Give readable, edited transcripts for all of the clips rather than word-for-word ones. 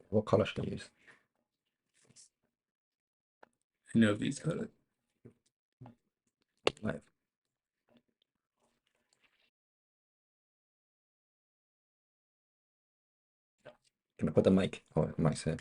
What color should I use? Any of these colors. Like, can I put the mic? Oh, mic's here.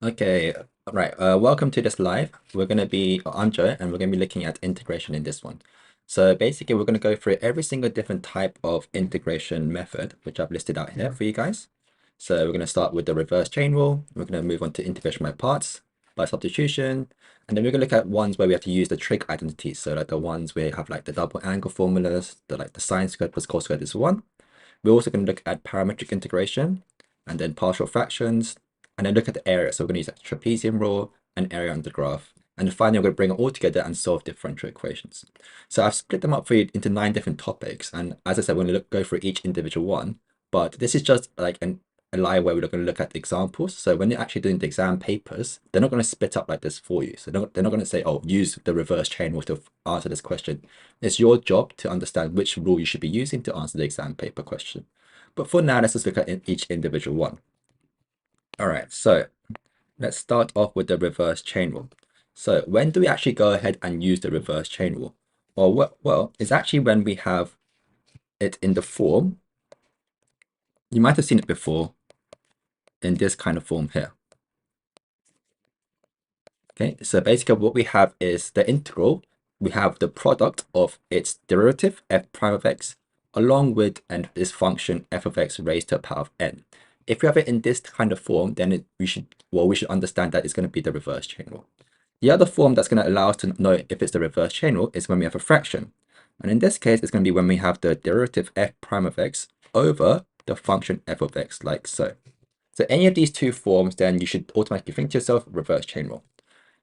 Okay, right. Welcome to this live. I'm Joe, and we're gonna be looking at integration in this one. So basically, we're gonna go through every single different type of integration method, which I've listed out here for you guys. So we're gonna start with the reverse chain rule. We're gonna move on to integration by parts, by substitution, and then we're gonna look at ones where we have to use the trig identities. So like the ones where you have like the double angle formulas, the sine squared plus cos squared is one. We're also gonna look at parametric integration, and then partial fractions, and then look at the area. So we're going to use that trapezium rule and area under the graph. And finally, I'm going to bring it all together and solve differential equations. So I've split them up for you into 9 different topics. And as I said, we're going to go through each individual one. But this is just like a live where we're going to look at the examples. So when you're actually doing the exam papers, they're not going to split up like this for you. So they're not going to say, oh, use the reverse chain rule to answer this question. It's your job to understand which rule you should be using to answer the exam paper question. But for now, let's just look at each individual one. All right, so let's start off with the reverse chain rule. So when do we actually go ahead and use the reverse chain rule? Well, it's actually when we have it in the form. You might have seen it before in this kind of form here. Okay, so basically what we have is the integral. We have the product of its derivative, f prime of x, along with this function f of x raised to the power of n. If we have it in this kind of form, then we should understand that it's going to be the reverse chain rule. The other form that's going to allow us to know if it's the reverse chain rule is when we have a fraction. And in this case, it's going to be when we have the derivative f prime of x over the function f of x, like so. So any of these two forms, then you should automatically think to yourself, reverse chain rule.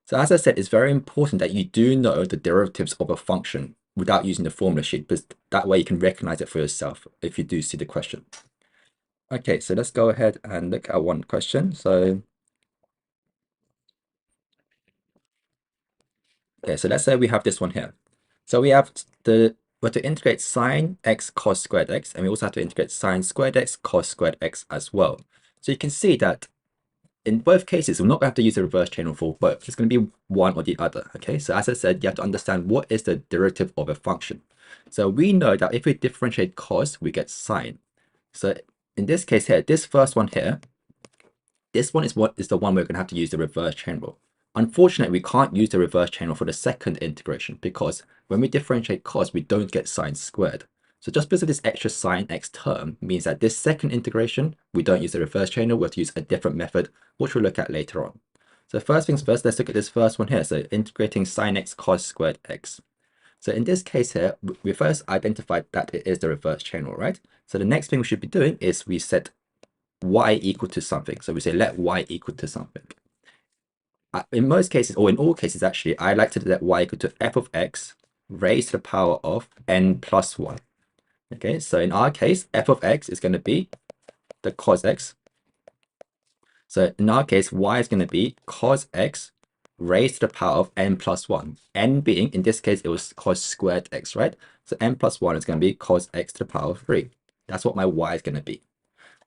So as I said, it's very important that you do know the derivatives of a function without using the formula sheet, because that way you can recognize it for yourself if you do see the question. Okay, so let's go ahead and look at one question. So okay, so let's say we have this one here. So we have we have to integrate sine x cos squared x, and we also have to integrate sine squared x cos squared x as well. So you can see that in both cases, we're not going to have to use the reverse chain rule for both. It's going to be one or the other. Okay, so as I said, you have to understand what is the derivative of a function. So we know that if we differentiate cos, we get sine. So in this case here, this first one here, this one is the one we're going to have to use the reverse chain rule. Unfortunately, we can't use the reverse chain rule for the second integration because when we differentiate cos, we don't get sine squared. So just because of this extra sine x term means that this second integration, we don't use the reverse chain rule, we have to use a different method, which we'll look at later on. So first things first, let's look at this first one here. So integrating sine x cos squared x. So in this case here, we first identified that it is the reverse chain rule, right? So the next thing we should be doing is we set y equal to something. So we say let y equal to something. In most cases, or in all cases actually, I like to let y equal to f of x raised to the power of n plus 1. Okay, so in our case, f of x is going to be the cos x. So in our case, y is going to be cos x raised to the power of n plus 1. N being, in this case, it was cos squared x, right? So n plus 1 is going to be cos x to the power of 3. That's what my y is going to be.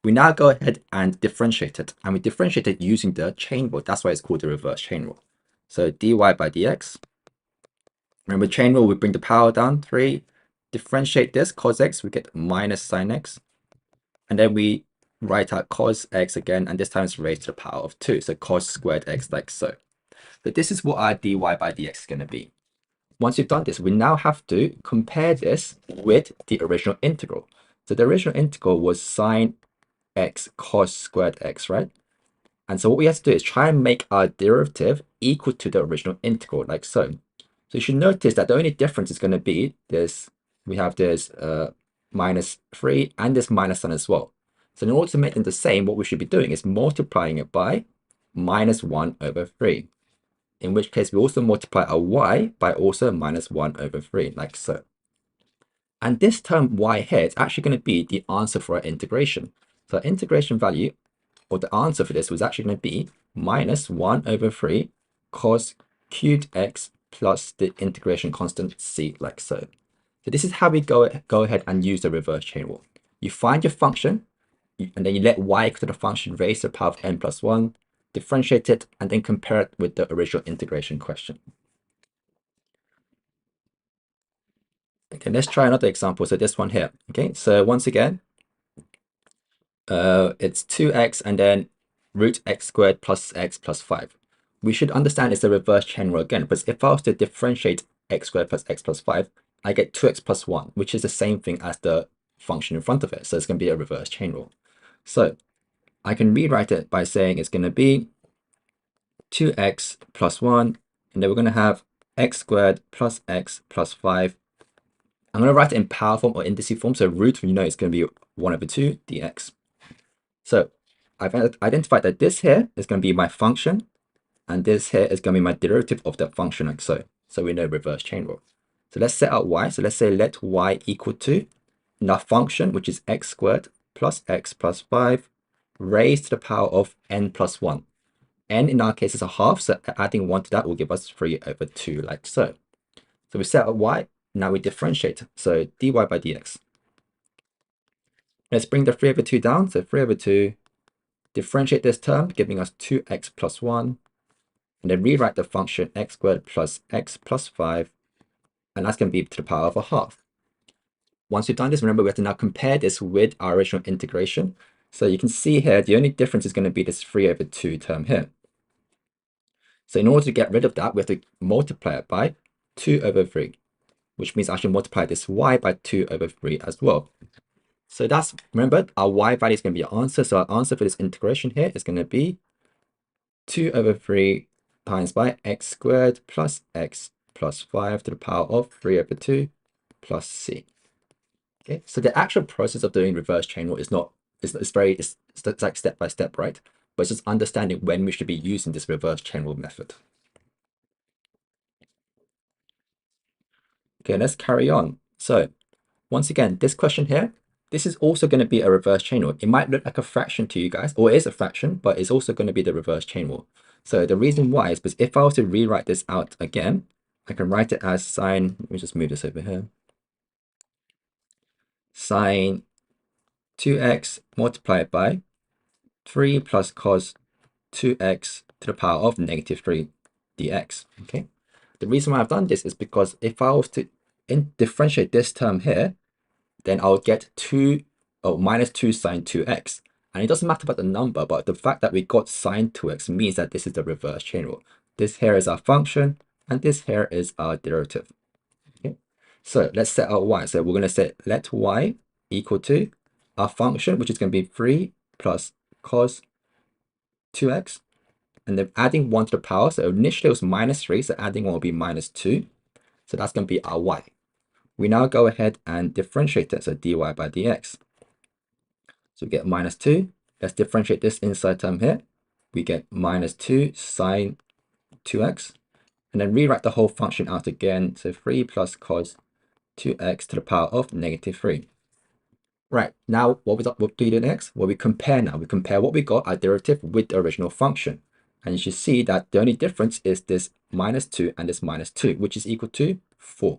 We now go ahead and differentiate it, and we differentiate it using the chain rule. That's why it's called the reverse chain rule. So dy by dx. Remember, chain rule, we bring the power down, 3. Differentiate this, cos x, we get minus sine x. And then we write out cos x again, and this time it's raised to the power of 2. So cos squared x, like so. So this is what our dy by dx is going to be. Once you've done this, we now have to compare this with the original integral. So the original integral was sine x cos squared x, right? And so what we have to do is try and make our derivative equal to the original integral, like so. So you should notice that the only difference is going to be this, we have this minus 3 and this minus 1 as well. So in order to make them the same, what we should be doing is multiplying it by minus 1 over 3. In which case we also multiply our y by also minus 1 over 3, like so. And this term y here is actually going to be the answer for our integration. So our integration value, or the answer for this, was actually going to be minus 1 over 3 cos cubed x plus the integration constant c, like so. So this is how we go ahead and use the reverse chain rule. You find your function, and then you let y equal to the function raised to the power of n plus 1, differentiate it, and then compare it with the original integration question. Okay, let's try another example. So this one here. Okay, so once again, it's 2x, and then root x squared plus x plus 5. We should understand it's a reverse chain rule again, because if I was to differentiate x squared plus x plus 5, I get 2x plus 1, which is the same thing as the function in front of it. So it's going to be a reverse chain rule. So I can rewrite it by saying it's going to be 2x plus 1, and then we're going to have x squared plus x plus 5. I'm going to write it in power form or indices form, so root, you know, it's going to be 1 over 2 dx. So I've identified that this here is going to be my function, and this here is going to be my derivative of that function like so. So we know reverse chain rule. So let's set out y. So let's say let y equal to our function, which is x squared plus x plus 5 raised to the power of n plus 1. N in our case is a half, so adding 1 to that will give us 3 over 2, like so. So we set out y, now we differentiate. So dy by dx. Let's bring the 3 over 2 down. So 3 over 2, differentiate this term, giving us 2x plus 1. And then rewrite the function x squared plus x plus 5. And that's going to be to the power of a half. Once we've done this, remember we have to now compare this with our original integration. So you can see here, the only difference is going to be this 3 over 2 term here. So in order to get rid of that, we have to multiply it by 2 over 3, which means I should multiply this y by 2 over 3 as well. So that's, remember, our y value is going to be our answer. So our answer for this integration here is going to be 2 over 3 times by x squared plus x plus 5 to the power of 3 over 2 plus c. Okay, so the actual process of doing reverse chain rule is not, it's like step by step, right? But it's just understanding when we should be using this reverse chain rule method. Okay, let's carry on. So once again, this question here, this is also going to be a reverse chain rule. It might look like a fraction to you guys, or it is a fraction, but it's also going to be the reverse chain rule. So the reason why is because if I was to rewrite this out again, I can write it as sine, let me just move this over here, sine 2x multiplied by 3 plus cos 2x to the power of negative 3 dx. Okay, the reason why I've done this is because if I was to differentiate this term here, then I'll get minus 2 sine 2x. And it doesn't matter about the number, but the fact that we got sine 2x means that this is the reverse chain rule. This here is our function, and this here is our derivative. Okay, so let's set out y. So we're going to set let y equal to our function, which is going to be 3 plus cos 2x, and then adding 1 to the power. So initially it was minus 3, so adding 1 will be minus 2. So that's going to be our y. We now go ahead and differentiate it, so dy by dx. So we get minus 2. Let's differentiate this inside term here. We get minus 2 sine 2x. And then rewrite the whole function out again. So 3 plus cos 2x to the power of negative 3. Right, now what do we do next? Well, we compare now. We compare what we got, our derivative, with the original function. And you should see that the only difference is this minus 2 and this minus 2, which is equal to 4.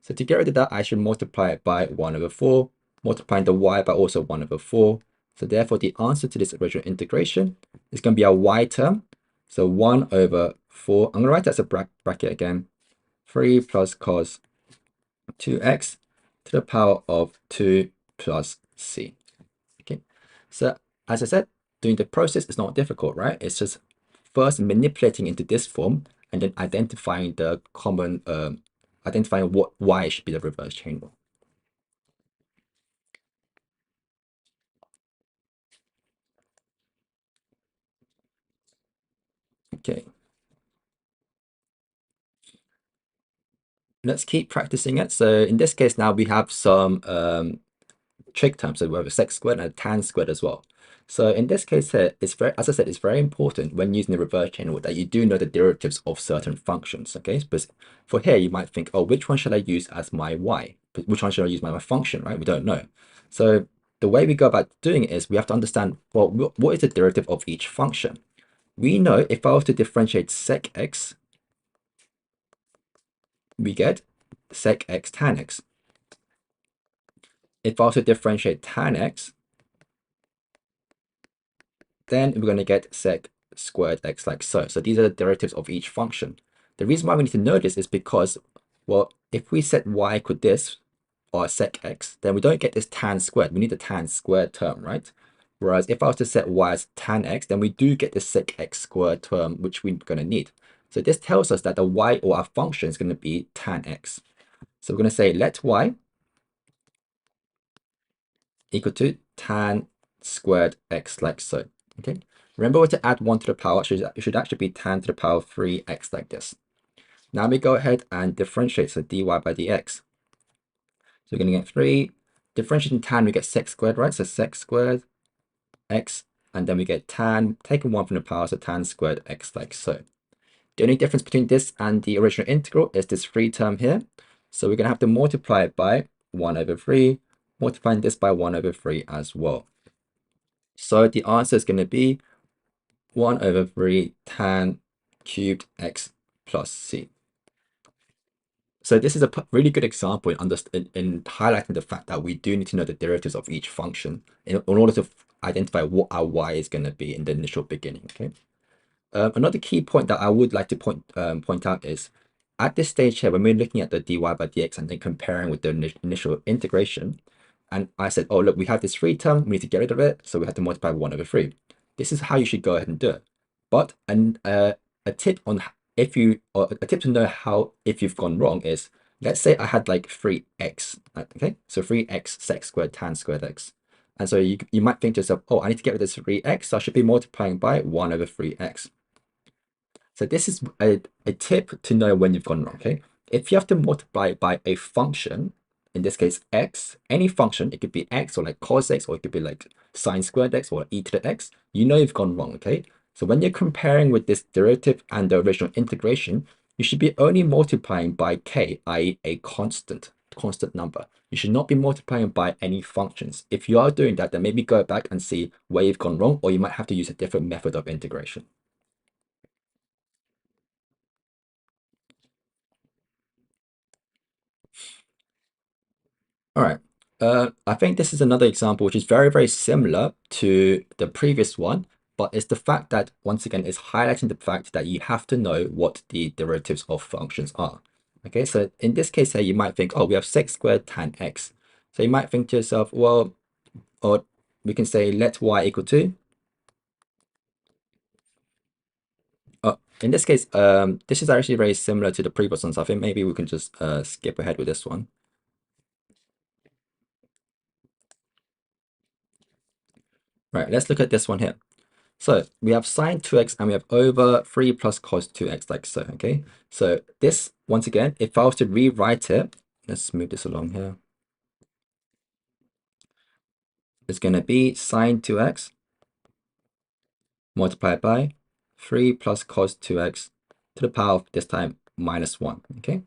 So to get rid of that, I should multiply it by 1 over 4, multiplying the y by also 1 over 4. So therefore, the answer to this original integration is going to be our y term. So 1 over 4, I'm going to write that as a bracket again, 3 plus cos 2x to the power of 2 plus c. Okay, so as I said, doing the process is not difficult, right? It's just first manipulating into this form and then identifying the common, identifying why it should be the reverse chain rule. Okay. Let's keep practicing it. So in this case now we have some trig terms. So we have a sec squared and a tan squared as well. So in this case here, it's very, as I said, it's very important when using the reverse chain rule that you do know the derivatives of certain functions. Okay, but for here you might think, oh, which one should I use as my y? But which one should I use as my function? Right? We don't know. So the way we go about doing it is we have to understand, well, what is the derivative of each function? We know if I was to differentiate sec x, we get sec x tan x. If I also differentiate tan x, then we're going to get sec squared x like so. So these are the derivatives of each function. The reason why we need to know this is because, well, if we set y equal this, or sec x, then we don't get this tan squared. We need the tan squared term, right? Whereas if I was to set y as tan x, then we do get the sec x squared term, which we're going to need. So this tells us that the y or our function is going to be tan x. So we're going to say let y equal to tan squared x like so. Okay. Remember to add 1 to the power, it should actually be tan to the power of 3x like this. Now we go ahead and differentiate, so dy by dx. So we're going to get 3, differentiating tan, we get sec squared, right? So sec squared x, and then we get tan, taking 1 from the power, so tan squared x like so. The only difference between this and the original integral is this 3 term here. So we're going to have to multiply it by 1 over 3, multiplying this by 1 over 3 as well. So the answer is going to be 1 over 3 tan cubed x plus c. So this is a really good example in highlighting the fact that we do need to know the derivatives of each function in order to identify what our y is going to be in the initial beginning. Okay. Another key point that I would like to point out is at this stage here, when we're looking at the dy by dx and then comparing with the initial integration, and I said, oh, look, we have this 3 term, we need to get rid of it, so we have to multiply by 1 over 3. This is how you should go ahead and do it. But a tip on a tip to know how if you've gone wrong is, let's say I had like 3x, okay? So 3x sec squared tan squared x. And so you might think to yourself, oh, I need to get rid of this 3x, so I should be multiplying by 1 over 3x. So this is a tip to know when you've gone wrong, okay? If you have to multiply by a function, in this case x, any function, it could be x or like cos x, or it could be like sine squared x or e to the x, you know you've gone wrong, okay? So when you're comparing with this derivative and the original integration, you should be only multiplying by k, i.e. a constant number. You should not be multiplying by any functions. If you are doing that, then maybe go back and see where you've gone wrong, or you might have to use a different method of integration. All right. I think this is another example which is very, very similar to the previous one, but it's the fact that, once again, it's highlighting the fact that you have to know what the derivatives of functions are. Okay, so in this case here, you might think, oh, we have sec squared tan x. So you might think to yourself, well, or we can say let y equal to, in this case, this is actually very similar to the previous one, so I think maybe we can just skip ahead with this one. Right, let's look at this one here. So we have sine 2x and we have over 3 plus cos 2x like so, okay? So this, once again, if I was to rewrite it, let's move this along here. It's going to be sine 2x multiplied by 3 plus cos 2x to the power of, this time, minus 1, okay?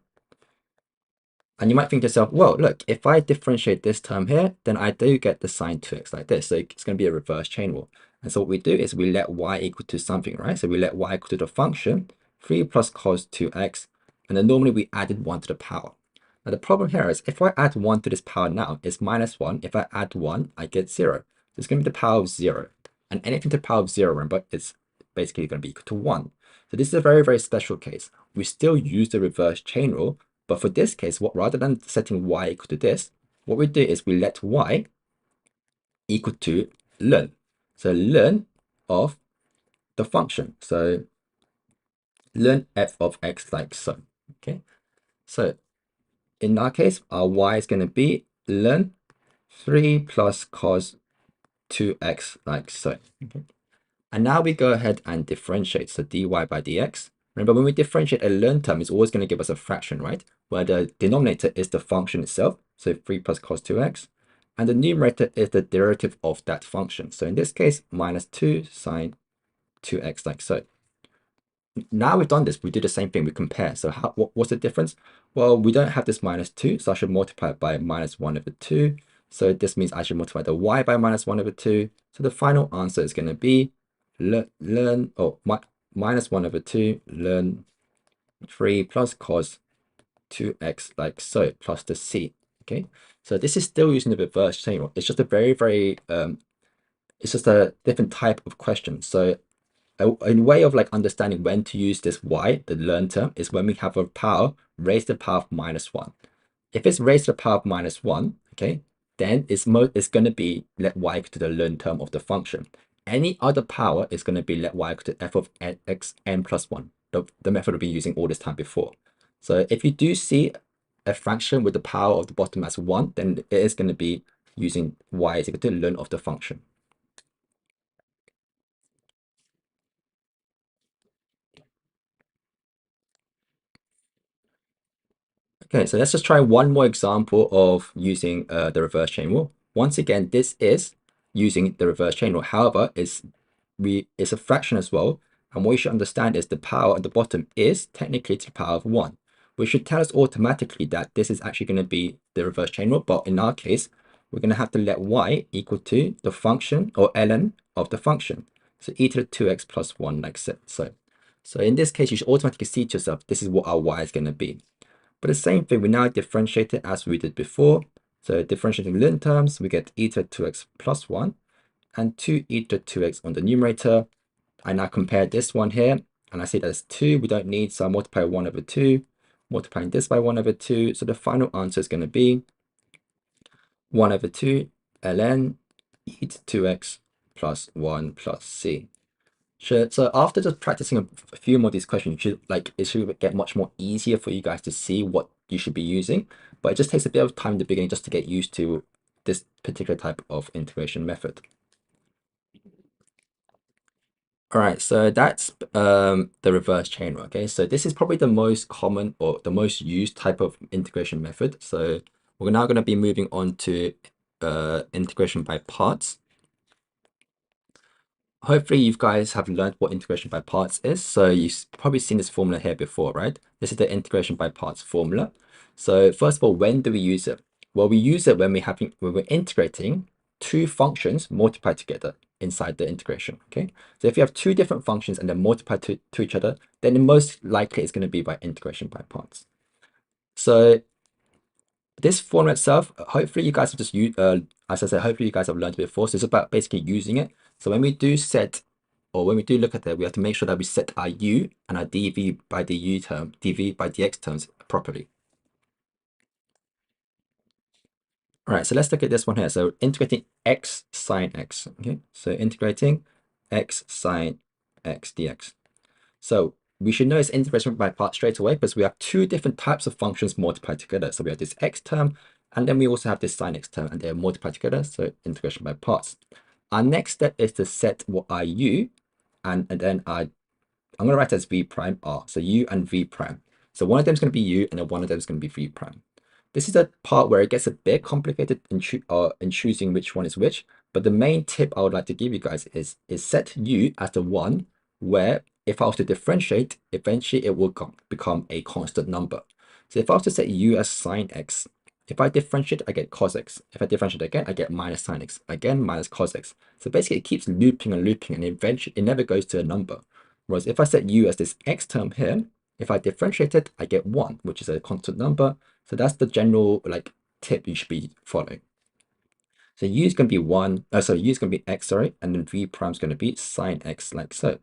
And you might think to yourself, well, look, if I differentiate this term here, then I do get the sine 2x like this. So it's going to be a reverse chain rule. And so what we do is we let y equal to something, right? So we let y equal to the function 3 plus cos 2x. And then normally we added 1 to the power. Now the problem here is if I add 1 to this power now, it's minus 1. If I add 1, I get 0. So it's going to be the power of 0. And anything to the power of 0, remember, it's basically going to be equal to 1. So this is a very, very special case. We still use the reverse chain rule. But for this case, rather than setting y equal to this, what we do is we let y equal to ln. So ln of the function. So ln f of x like so. Okay. So in our case, our y is going to be ln 3 plus cos 2x like so. Okay. And now we go ahead and differentiate. So dy by dx. Remember, when we differentiate a ln term, it's always going to give us a fraction, right? Where the denominator is the function itself, so 3 plus cos 2x, and the numerator is the derivative of that function. So in this case, minus 2 sine 2x like so. Now we've done this, we do the same thing, we compare. So what's the difference? Well, we don't have this minus 2, so I should multiply it by minus 1 over 2. So this means I should multiply the y by minus 1 over 2. So the final answer is going to be minus 1 over 2 ln 3 plus cos 2x like so, plus the c. Okay, so this is still using the reverse chain rule. It's just a very, very it's just a different type of question. So a way of like understanding when to use this y, the ln term, is when we have a power raised to the power of minus 1. If it's raised to the power of minus 1, okay, then it's going to be let y equal to the learned term of the function. Any other power is going to be let y equal to f of x n plus 1, the method we've been using all this time before. So if you do see a fraction with the power of the bottom as 1, then it is going to be using y is equal to ln of the function. Okay, so let's just try one more example of using the reverse chain rule. Once again, this is using the reverse chain rule. However, it's a fraction as well. And what you should understand is the power at the bottom is technically to the power of 1, which should tell us automatically that this is actually going to be the reverse chain rule. But in our case, we're going to have to let y equal to the function or ln of the function. So e to the 2x plus 1 like so. So in this case, you should automatically see to yourself, this is what our y is going to be. But the same thing, we now differentiate it as we did before. So differentiating ln terms, we get e to the 2x plus 1 and 2e to the 2x on the numerator. I now compare this one here, and I see that it's 2 we don't need, so I multiply 1 over 2, multiplying this by 1 over 2. So the final answer is going to be 1 over 2 ln e to 2x plus 1 plus c. Sure. So after just practicing a few more of these questions, it should get much more easier for you guys to see what you should be using. But it just takes a bit of time in the beginning just to get used to this particular type of integration method. All right, so that's the reverse chain rule. Okay, so this is probably the most common or the most used type of integration method. So we're now going to be moving on to integration by parts. Hopefully you guys have learned what integration by parts is. So you've probably seen this formula here before, right? This is the integration by parts formula. So first of all, when do we use it? Well, we use it when we're integrating two functions multiplied together inside the integration. Okay, so if you have two different functions and they're multiplied to each other, then most likely it's going to be by integration by parts. So this formula itself, hopefully you guys have just used, as I said, hopefully you guys have learned it before. So it's about basically using it. So when we do look at it, we have to make sure that we set our u and our dv by dv by dx terms properly. All right, so let's look at this one here. So integrating x sine x. Okay, so integrating x sine x dx. So we should know it's integration by parts straight away because we have two different types of functions multiplied together. So we have this x term, and then we also have this sine x term, and they're multiplied together. So integration by parts. Our next step is to set what our u, and then I'm going to write it as v prime r. So u and v prime. So one of them is going to be u, and then one of them is going to be v prime. This is the part where it gets a bit complicated in choosing which one is which. But the main tip I would like to give you guys is set u as the one where if I was to differentiate, eventually it will become a constant number. So if I was to set u as sine x, if I differentiate, I get cos x. If I differentiate again, I get minus sine x. Again, minus cos x. So basically it keeps looping and looping, and eventually it never goes to a number. Whereas if I set u as this x term here, if I differentiate it, I get 1, which is a constant number. So that's the general tip you should be following. So u is going to be u is going to be x, sorry, and then v prime is going to be sine x like so.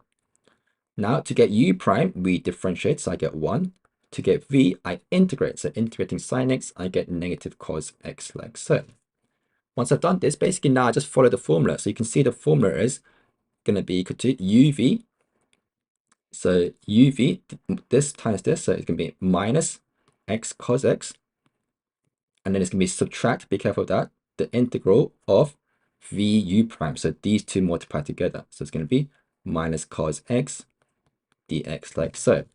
Now to get u prime, we differentiate, so I get 1. To get v, I integrate. So integrating sine x, I get negative cos x like so. Once I've done this, basically now I just follow the formula. So you can see the formula is going to be equal to uv. So uv, this times this, so it's going to be minus x cos x. And then it's going to be subtract, be careful of that, the integral of vu prime. So these two multiply together. So it's going to be minus cos x dx like so.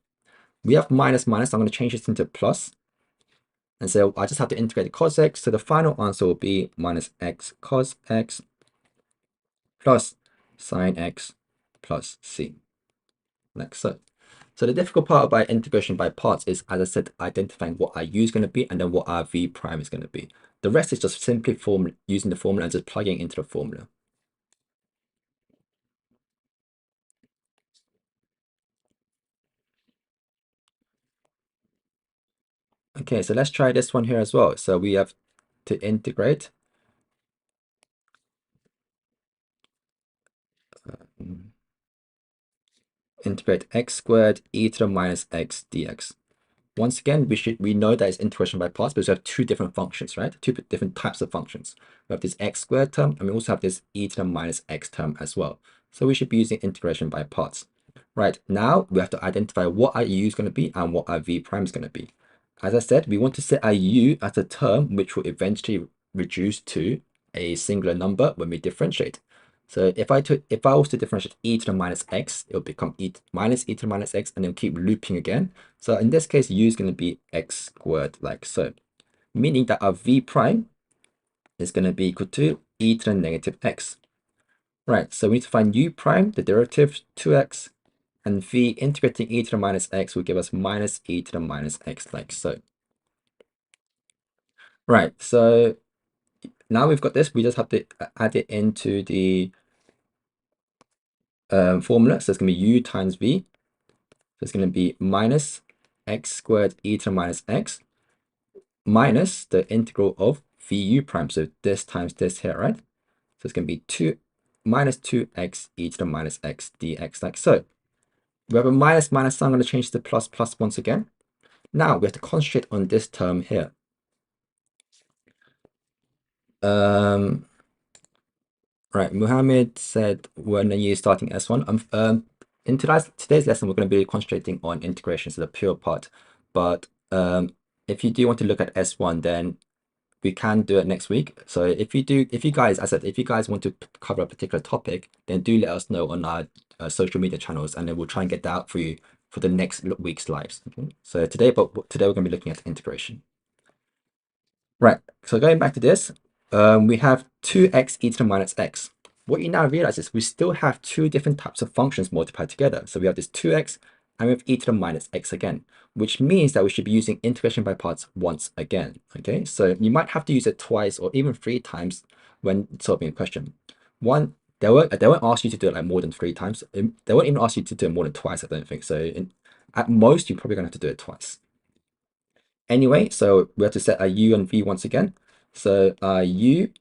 We have minus minus, so I'm going to change this into plus. And so I just have to integrate the cos x. So the final answer will be minus x cos x plus sine x plus c, like so. So the difficult part about integration by parts is, as I said, identifying what our u is going to be and then what our v prime is going to be. The rest is just simply using the formula and just plugging into the formula. Okay, so let's try this one here as well. So we have to integrate x squared e to the minus x dx. once again, we know that it's integration by parts because we have two different functions, right? Two different types of functions. We have this x squared term, and we also have this e to the minus x term as well. So we should be using integration by parts. Right, now we have to identify what our u is going to be and what our v prime is going to be. As I said, we want to set our u as a term which will eventually reduce to a singular number when we differentiate. So if I was to differentiate e to the minus x, it will become minus e to the minus x, and then keep looping again. So in this case, u is going to be x squared like so, meaning that our v prime is going to be equal to e to the negative x. Right, so we need to find u prime, the derivative 2x, and v integrating e to the minus x will give us minus e to the minus x like so. Right, so now we've got this, we just have to add it into the formula. So it's going to be u times v. So it's going to be minus x squared e to the minus x minus the integral of vu prime. So this times this here, right? So it's going to be minus 2x e to the minus x dx like so. We have a minus minus, so I'm going to change to plus plus once again. Now we have to concentrate on this term here. Right, Muhammad said, when are you starting S1? In today's lesson, we're going to be concentrating on integration, so the pure part. But if you do want to look at S1, then we can do it next week. So if you guys want to cover a particular topic, then do let us know on our social media channels, and then we'll try and get that out for you for the next week's lives. Okay? So today we're going to be looking at integration. Right, so going back to this, we have 2x e to the minus x. What you now realize is we still have two different types of functions multiplied together. So we have this 2x and we have e to the minus x again, which means that we should be using integration by parts once again. Okay, so you might have to use it twice or even 3 times when solving a question. One, they won't ask you to do it like more than 3 times. They won't even ask you to do it more than twice, I don't think. So at most, you're probably going to have to do it twice. Anyway, so we have to set our u and v once again. So our u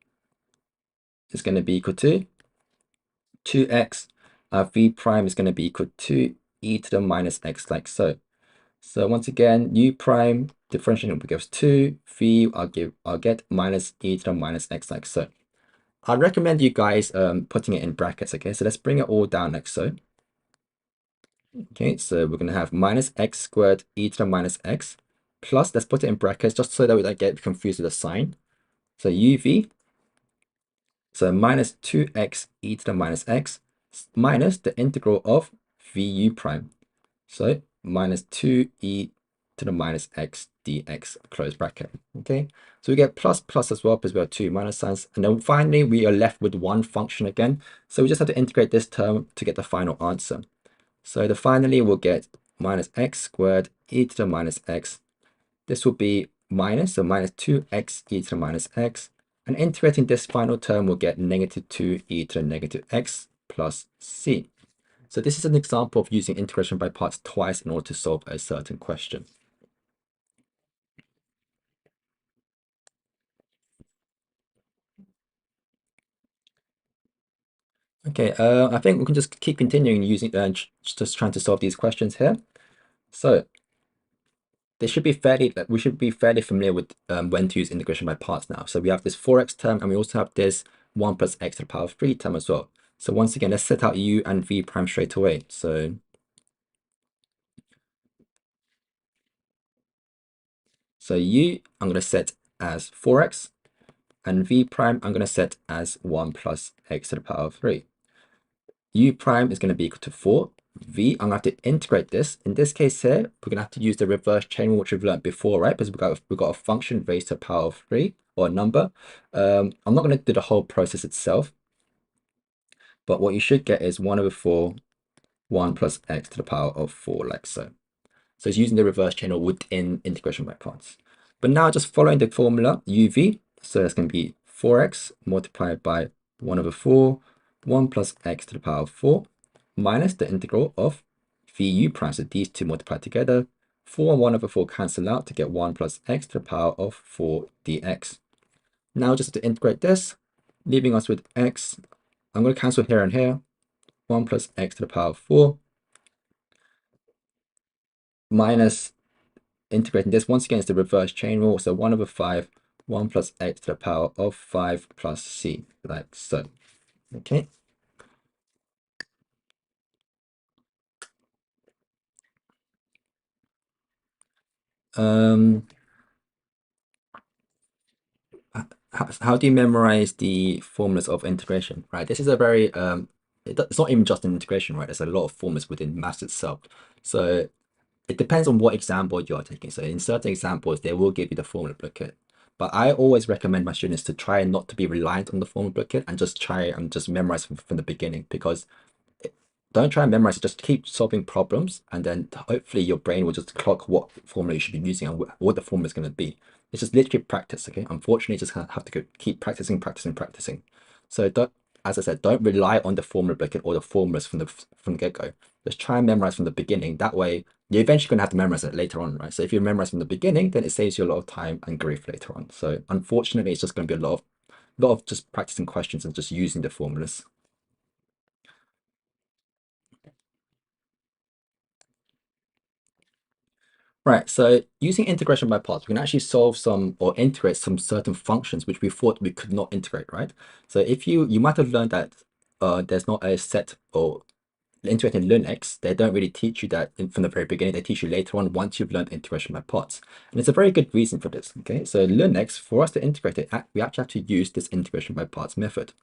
is going to be equal to 2x. Our v prime is going to be equal to e to the minus x like so. So once again, u prime differentiating will give us 2. V I'll get minus e to the minus x like so. I recommend you guys putting it in brackets. Okay, so let's bring it all down like so. Okay, so we're going to have minus x squared e to the minus x plus, let's put it in brackets just so that we don't get confused with the sign. So uv, so minus 2x e to the minus x minus the integral of vu prime. So minus 2e to the minus x dx, close bracket. Okay, so we get plus plus as well because we have two minus signs. And then finally, we are left with one function again. So we just have to integrate this term to get the final answer. So finally, we'll get minus x squared e to the minus x. This will be minus, so minus 2x e to the minus x. And integrating this final term, we'll get negative 2e to the negative x plus c. So this is an example of using integration by parts twice in order to solve a certain question. Okay, I think we can just keep continuing using just trying to solve these questions here. So we should be fairly familiar with when to use integration by parts now. So we have this 4x term, and we also have this 1 plus x to the power of 3 term as well. So once again, let's set out u and v prime straight away. So u I'm going to set as 4x, and v prime I'm going to set as 1 plus x to the power of 3. U prime is going to be equal to 4. V, I'm going to have to integrate this. In this case here, we're going to have to use the reverse chain rule, which we've learned before, right? Because we've got a function raised to the power of 3, or a number. I'm not going to do the whole process itself, but what you should get is 1 over 4, 1 plus x to the power of 4, like so. So it's using the reverse chain rule within integration by parts. But now just following the formula, uv, so that's going to be 4x multiplied by 1 over 4, 1 plus x to the power of 4, minus the integral of vu prime. So these two multiplied together, 4 and 1 over 4 cancel out to get 1 plus x to the power of 4 dx. Now just to integrate this, leaving us with x, I'm going to cancel here and here, 1 plus x to the power of 4, minus integrating this, once again, it's the reverse chain rule. So 1 over 5, 1 plus x to the power of 5 plus c, like so. Okay. How do you memorize the formulas of integration, right? This is a very, it's not even just an integration, right? There's a lot of formulas within maths itself. So it depends on what example you are taking. So in certain examples, they will give you the formula booklet. But I always recommend my students to try not to be reliant on the formula booklet and just try and just memorize from the beginning, because don't try and memorize it, just keep solving problems, and then hopefully your brain will just clock what formula you should be using and what the formula is going to be. It's just literally practice, okay? Unfortunately, you just have to keep practicing. So don't, as I said, don't rely on the formula booklet or the formulas from the get-go. Just try and memorize from the beginning. That way, you're eventually going to have to memorize it later on, right? So if you memorize from the beginning, then it saves you a lot of time and grief later on. So unfortunately, it's just going to be a lot of just practicing questions and just using the formulas. Right, so using integration by parts, we can actually solve some or integrate some certain functions which we thought we could not integrate, right? So if you might have learned that there's not a set or integrating Linux, they don't really teach you that from the very beginning. They teach you later on once you've learned integration by parts. And it's a very good reason for this, okay? So Linux, for us to integrate it, we actually have to use this integration by parts method.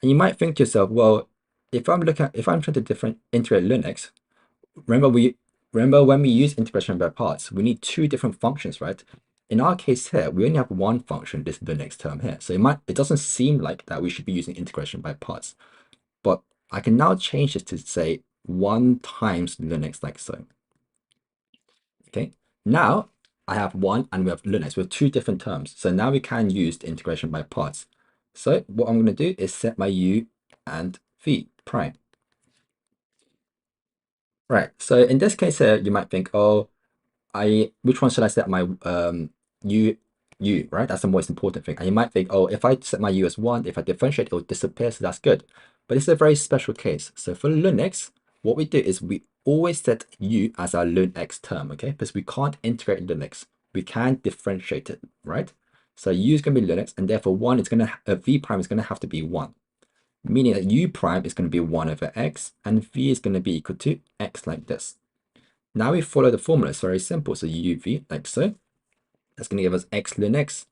And you might think to yourself, well, if I'm trying to integrate Linux, remember when we use integration by parts, we need two different functions, right? In our case here, we only have one function, this the next term here. So it doesn't seem like that we should be using integration by parts. But I can now change this to say 1 times Linux, like so. Okay, now I have 1 and we have Linux with two different terms. So now we can use the integration by parts. So what I'm going to do is set my u and v prime. Right, so in this case here, you might think, oh, which one should I set my u, right? That's the most important thing. And you might think, oh, if I set my u as 1, if I differentiate, it will disappear, so that's good. But it's a very special case. So for Linux, what we do is we always set u as our Linux term, okay? Because we can't integrate Linux. We can differentiate it, right? So u is going to be Linux, and therefore v prime is going to have to be 1. Meaning that u prime is going to be 1 over x, and v is going to be equal to x, like this. Now we follow the formula. It's very simple. So uv, like so. That's going to give us x ln x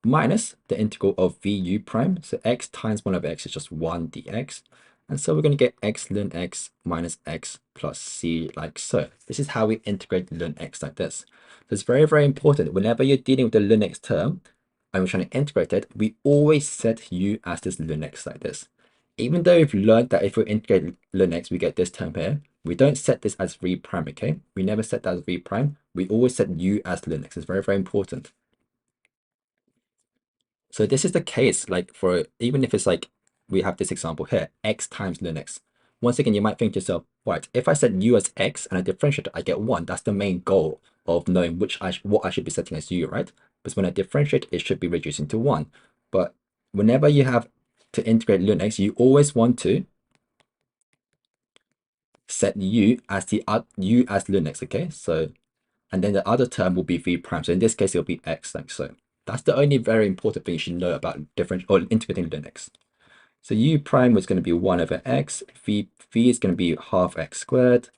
minus the integral of vu prime. So x times 1 over x is just 1 dx. And so we're going to get x ln x minus x plus c, like so. This is how we integrate ln x, like this. So it's very, very important. Whenever you're dealing with the ln x term and we're trying to integrate it, we always set u as this ln x, like this. Even though we've learned that if we integrate ln x, we get this term here, we don't set this as v prime, okay? We never set that as v prime. We always set u as ln x. It's very, very important. So this is the case, like for, even if it's like, we have this example here, x times ln x. Once again, you might think to yourself, right, if I set u as x and I differentiate it, I get 1. That's the main goal of knowing what I should be setting as u, right? Because when I differentiate, it should be reducing to 1. But whenever you have to integrate ln x, you always want to set u as u as ln x, okay? So, and then the other term will be v prime. So in this case, it'll be x, like so. That's the only very important thing you should know about integrating ln x. So u prime was going to be 1 over x. V is going to be half x squared.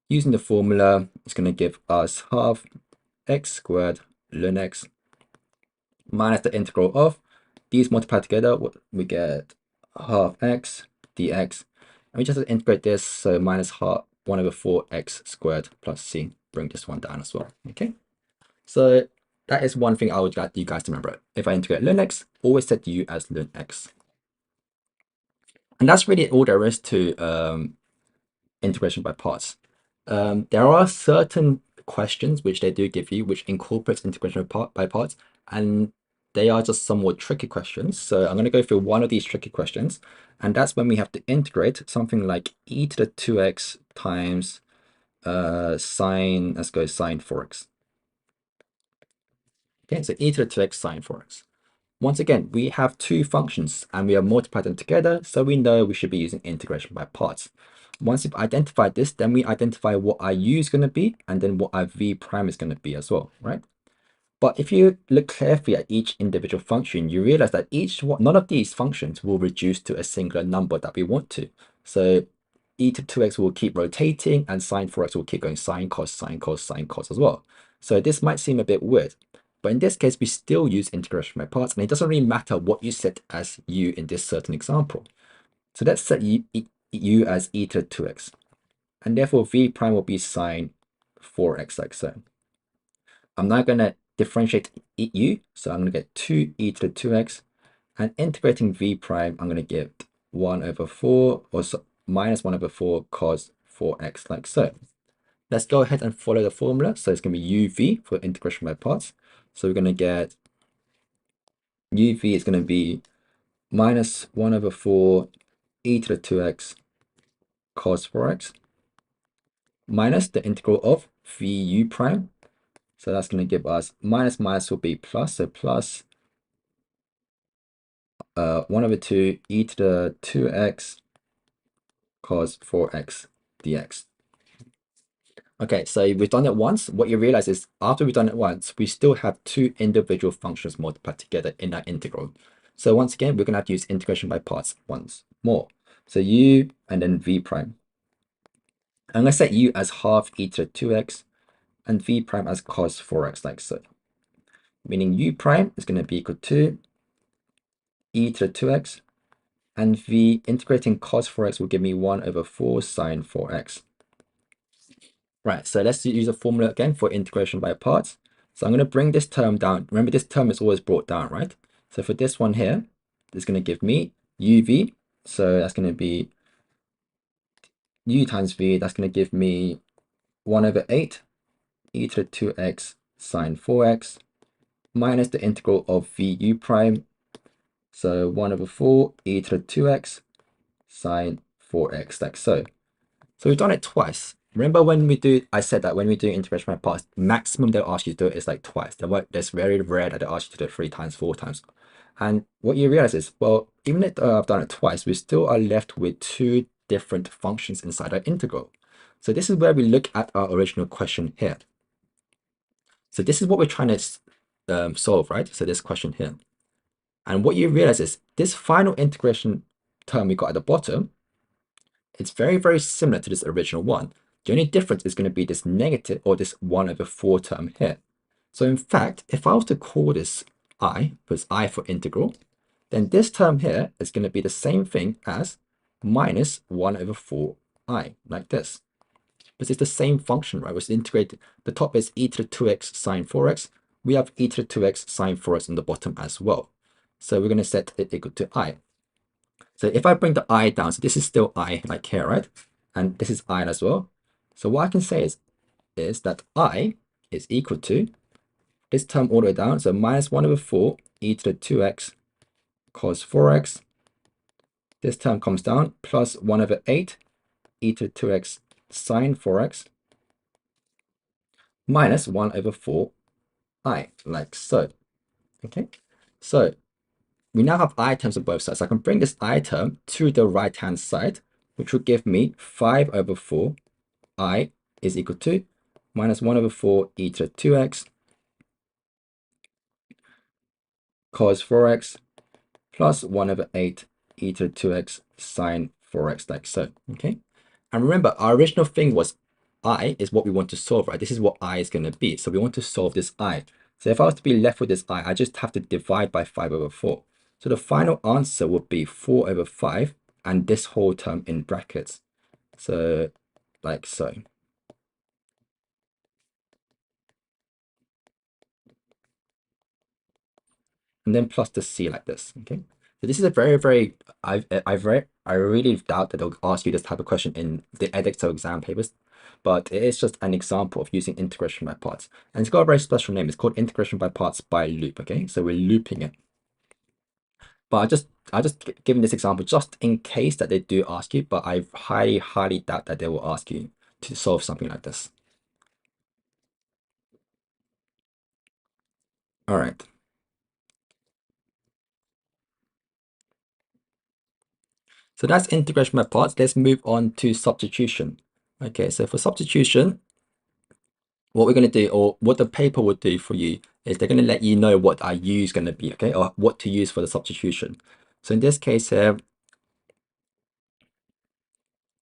Using the formula, it's going to give us half x squared ln x minus the integral of these multiplied together. We get half x dx. And we just have to integrate this. So minus half 1 over 4x squared plus c. Bring this one down as well. Okay. So that is one thing I would like you guys to remember. If I integrate ln x, always set u as ln x. And that's really all there is to integration by parts. There are certain questions which they do give you, which incorporates integration by parts, and they are just somewhat tricky questions. So I'm going to go through one of these tricky questions, and that's when we have to integrate something like e to the 2x times sine, let's go sine 4x. Okay, so e to the 2x sine 4x. Once again, we have two functions and we have multiplied them together, so we know we should be using integration by parts. once you've identified this, then we identify what our u is going to be and then what our v prime is going to be as well, right? But if you look carefully at each individual function, you realize that none of these functions will reduce to a singular number that we want to. So e to 2x will keep rotating and sine 4x will keep going sine, cos, sine, cos, sine, cos as well. So this might seem a bit weird, but in this case, we still use integration by parts, and it doesn't really matter what you set as u in this certain example. So let's set u as e to 2x, and therefore v prime will be sine 4x like so. I'm now going to differentiate u, so I'm going to get 2e to the 2x, and integrating v prime, I'm going to get 1 over 4, or so, minus 1 over 4 cos 4x like so. Let's go ahead and follow the formula. So it's going to be uv for integration by parts. So we're going to get uv is going to be minus 1 over 4 e to the 2x cos 4x minus the integral of vu prime. So that's going to give us minus will be plus, so plus 1 over 2 e to the 2x cos 4x dx. Okay, so we've done it once. What you realize is after we've done it once, we still have two individual functions multiplied together in that integral. So once again, we're going to have to use integration by parts once more. So u and then v prime. I'm going to set u as half e to the 2x and v prime as cos 4x like so. Meaning u prime is going to be equal to e to the 2x, and v integrating cos 4x will give me 1 over 4 sine 4x. Right, so let's use a formula again for integration by parts. So I'm going to bring this term down. Remember, this term is always brought down, right? So for this one here, it's going to give me uv. So that's going to be u times v. That's going to give me 1 over 8 e to the 2x sine 4x minus the integral of vu prime. So 1 over 4 e to the 2x sine 4x like so. So we've done it twice. Remember when we do, I said that when we do integration by parts, maximum they'll ask you to do it is like twice. It's very rare that they ask you to do it 3 times, 4 times. And what you realize is, well, even if I've done it twice, we still are left with two different functions inside our integral. So this is where we look at our original question here. So this is what we're trying to solve, right? So this question here. And what you realize is this final integration term we got at the bottom, it's very, very similar to this original one. The only difference is going to be this negative or this 1 over 4 term here. So in fact, if I was to call this I, because I for integral, then this term here is going to be the same thing as minus 1 over 4i, like this. Because it's the same function, right? It's integrated. The top is e to the 2x sine 4x. We have e to the 2x sine 4x on the bottom as well. So we're going to set it equal to I. So if I bring the I down, so this is still I like here, right? And this is I as well. So what I can say is that I is equal to this term all the way down. So minus 1 over 4 e to the 2x cos 4x. This term comes down plus 1 over 8 e to the 2x sine 4x minus 1 over 4 I, like so. Okay, so we now have I terms on both sides. So I can bring this I term to the right-hand side, which will give me 5 over 4 I is equal to minus 1 over 4 e to the 2x cos 4x plus 1 over 8 e to the 2x sine 4x like so. Okay, and remember our original thing was I is what we want to solve, right? This is what I is going to be. So we want to solve this I. So if I was to be left with this I just have to divide by 5 over 4. So the final answer would be 4 over 5 and this whole term in brackets. So like so. And then plus the c like this. Okay, so this is a very I really doubt that they'll ask you this type of question in the edX exam papers, but it is just an example of using integration by parts, and it's got a very special name. It's called integration by parts by loop. Okay, so we're looping it. But I just given this example just in case that they do ask you, but I highly doubt that they will ask you to solve something like this. All right. So that's integration by parts. Let's move on to substitution. Okay, so for substitution, what we're going to do, or what the paper would do for you, is they're going to let you know what our u is going to be, okay, or what to use for the substitution. So in this case here,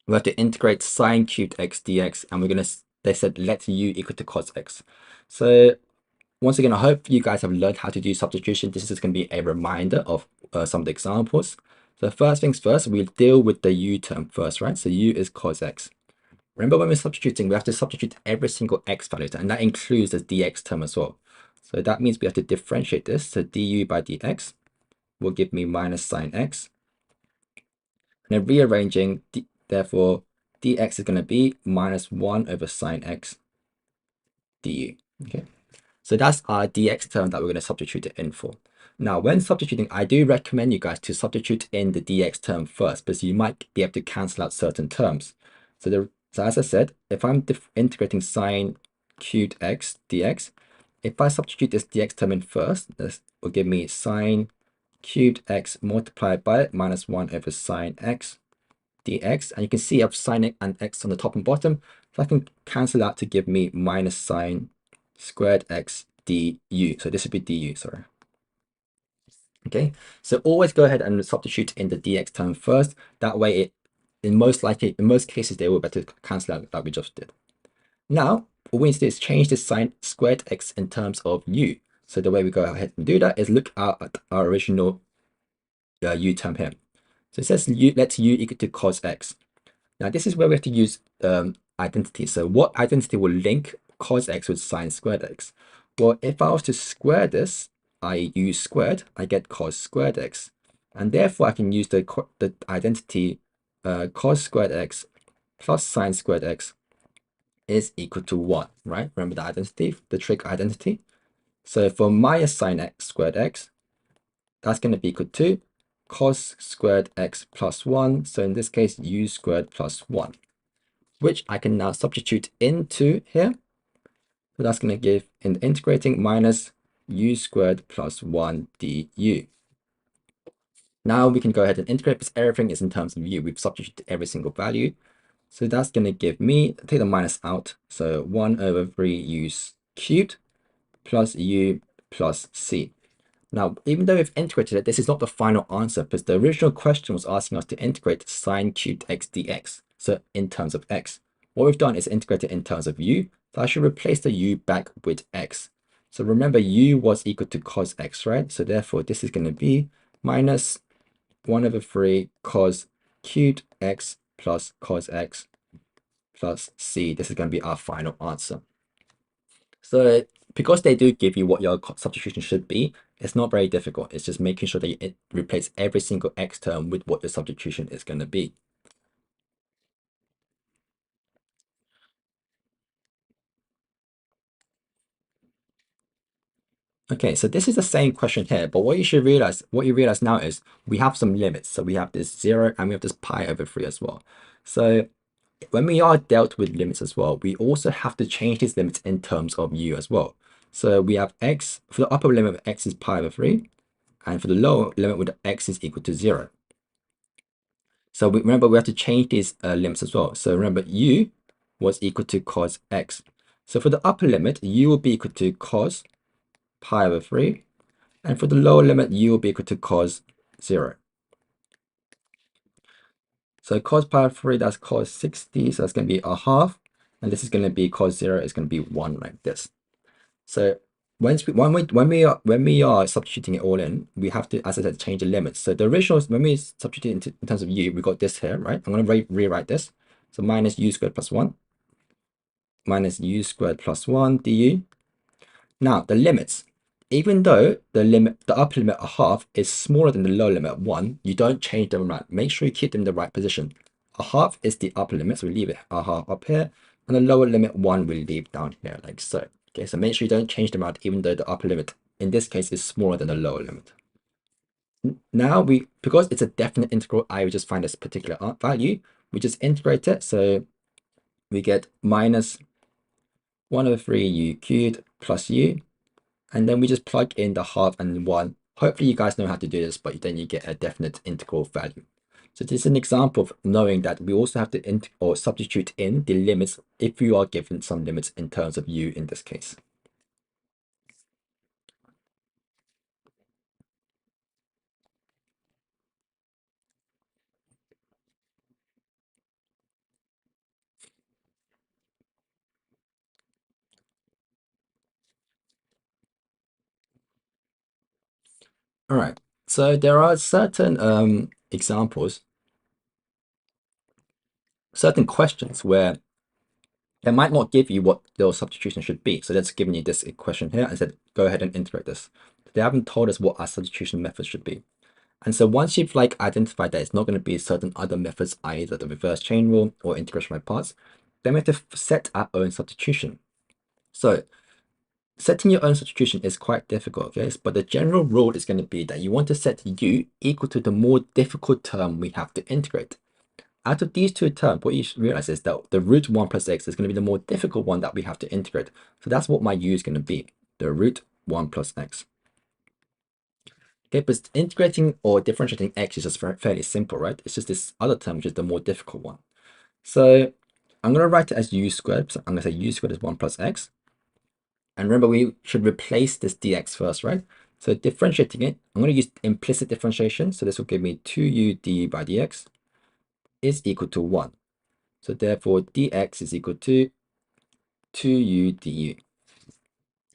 we have to integrate sine cubed x dx, and they said let u equal to cos x. So once again, I hope you guys have learned how to do substitution. This is going to be a reminder of some of the examples. So first things first, we'll deal with the u term first, right? So u is cos x. Remember when we're substituting, we have to substitute every single x value, and that includes the dx term as well. So that means we have to differentiate this. So du by dx will give me minus sine x. And then rearranging, therefore, dx is going to be minus 1 over sine x du. Okay, so that's our dx term that we're going to substitute it in for. Now, when substituting, I do recommend you guys to substitute in the dx term first, because you might be able to cancel out certain terms. So as I said, if I'm integrating sine cubed x dx, if I substitute this dx term in first, this will give me sine cubed x multiplied by minus 1 over sine x dx. And you can see I have sine and x on the top and bottom, so I can cancel out to give me minus sine squared x du. So this would be du, sorry. Okay, so always go ahead and substitute in the dx term first. That way, in most cases, they will better cancel out like we just did. Now, what we need to do is change this sine squared x in terms of u. So the way we go ahead and do that is look at our original u term here. So it says let u equal to cos x. Now this is where we have to use identity. So what identity will link cos x with sine squared x? Well, if I was to square this, I use squared, I get cos squared x. And therefore I can use the identity cos squared x plus sine squared x is equal to 1, right? Remember the identity, the trig identity. So for minus sine x squared x, that's going to be equal to cos squared x plus 1. So in this case, u squared plus 1, which I can now substitute into here. So that's going to give, in integrating, minus u squared plus 1 du. Now we can go ahead and integrate because everything is in terms of u. We've substituted every single value. So that's going to give me, take the minus out, so 1 over 3 u cubed plus u plus c. Now, even though we've integrated it, this is not the final answer because the original question was asking us to integrate sine cubed x dx, so in terms of x. What we've done is integrate it in terms of u, so I should replace the u back with x. So remember, u was equal to cos x, right? So therefore, this is going to be minus 1 over 3 cos cubed x plus cos x plus c. This is going to be our final answer. So because they do give you what your substitution should be, it's not very difficult. It's just making sure that you replace every single x term with what your substitution is going to be. Okay, so this is the same question here, but what you realize now is we have some limits. So we have this 0 and we have this pi over 3 as well. So when we are dealt with limits as well, we also have to change these limits in terms of u as well. So we have x, for the upper limit of x is pi over 3, and for the lower limit with x is equal to 0. So remember, we have to change these limits as well. So remember, u was equal to cos x. So for the upper limit, u will be equal to cos pi over 3. And for the lower limit, u will be equal to cos 0. So cos pi over 3, that's cos 60. So that's going to be a half. And this is going to be cos 0 is going to be 1 like this. So when we are substituting it all in, we have to, as I said, change the limits. So the original, when we substitute in terms of u, we got this here, right? I'm going to rewrite this. So minus u squared plus 1 minus u squared plus 1 du. Now the limits, even though the upper limit a half is smaller than the lower limit at 1, you don't change them around. Make sure you keep them in the right position. A half is the upper limit, so we leave it a half up here, and the lower limit 1 we leave down here like so. Okay, so make sure you don't change them out even though the upper limit in this case is smaller than the lower limit. Now because it's a definite integral, I will just find this particular value. We just integrate it, so we get minus 1 over 3 u cubed plus u, and then we just plug in the half and 1. Hopefully you guys know how to do this, but then you get a definite integral value. So this is an example of knowing that we also have to substitute in the limits if you are given some limits in terms of u in this case. All right, so there are certain examples, certain questions where it might not give you what your substitution should be. So that's giving you this equation here and said, go ahead and integrate this. They haven't told us what our substitution method should be. And so once you've like identified that it's not going to be certain other methods, either the reverse chain rule or integration by parts, then we have to set our own substitution. So setting your own substitution is quite difficult, okay? But the general rule is going to be that you want to set u equal to the more difficult term we have to integrate. Out of these two terms, what you should realize is that the root 1 plus x is going to be the more difficult one that we have to integrate. So that's what my u is going to be, the root 1 plus x. Okay, but integrating or differentiating x is just fairly simple, right? It's just this other term, which is the more difficult one. So I'm going to write it as u squared. So I'm going to say u squared is 1 plus x. And remember, we should replace this dx first, right? So differentiating it, I'm going to use implicit differentiation. So this will give me 2u du by dx is equal to 1. So therefore, dx is equal to 2u du.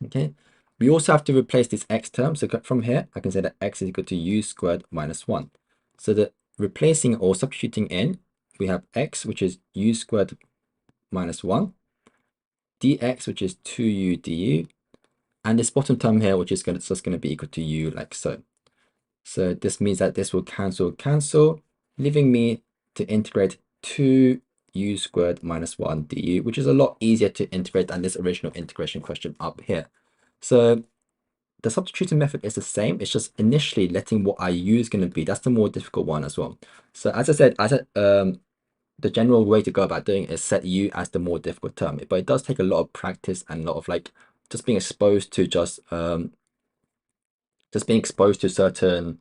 Okay. We also have to replace this x term. So from here, I can say that x is equal to u squared minus 1. So the replacing or substituting in, we have x, which is u squared minus 1, dx, which is 2u du, and this bottom term here, which is just going to be equal to u like so. So this means that this will cancel, leaving me to integrate 2u squared minus 1 du, which is a lot easier to integrate than this original integration question up here. So the substitution method is the same. It's just initially letting what our u is going to be. That's the more difficult one as well. So as I said, the general way to go about doing it is set u as the more difficult term. But it does take a lot of practice and a lot of like just being exposed to certain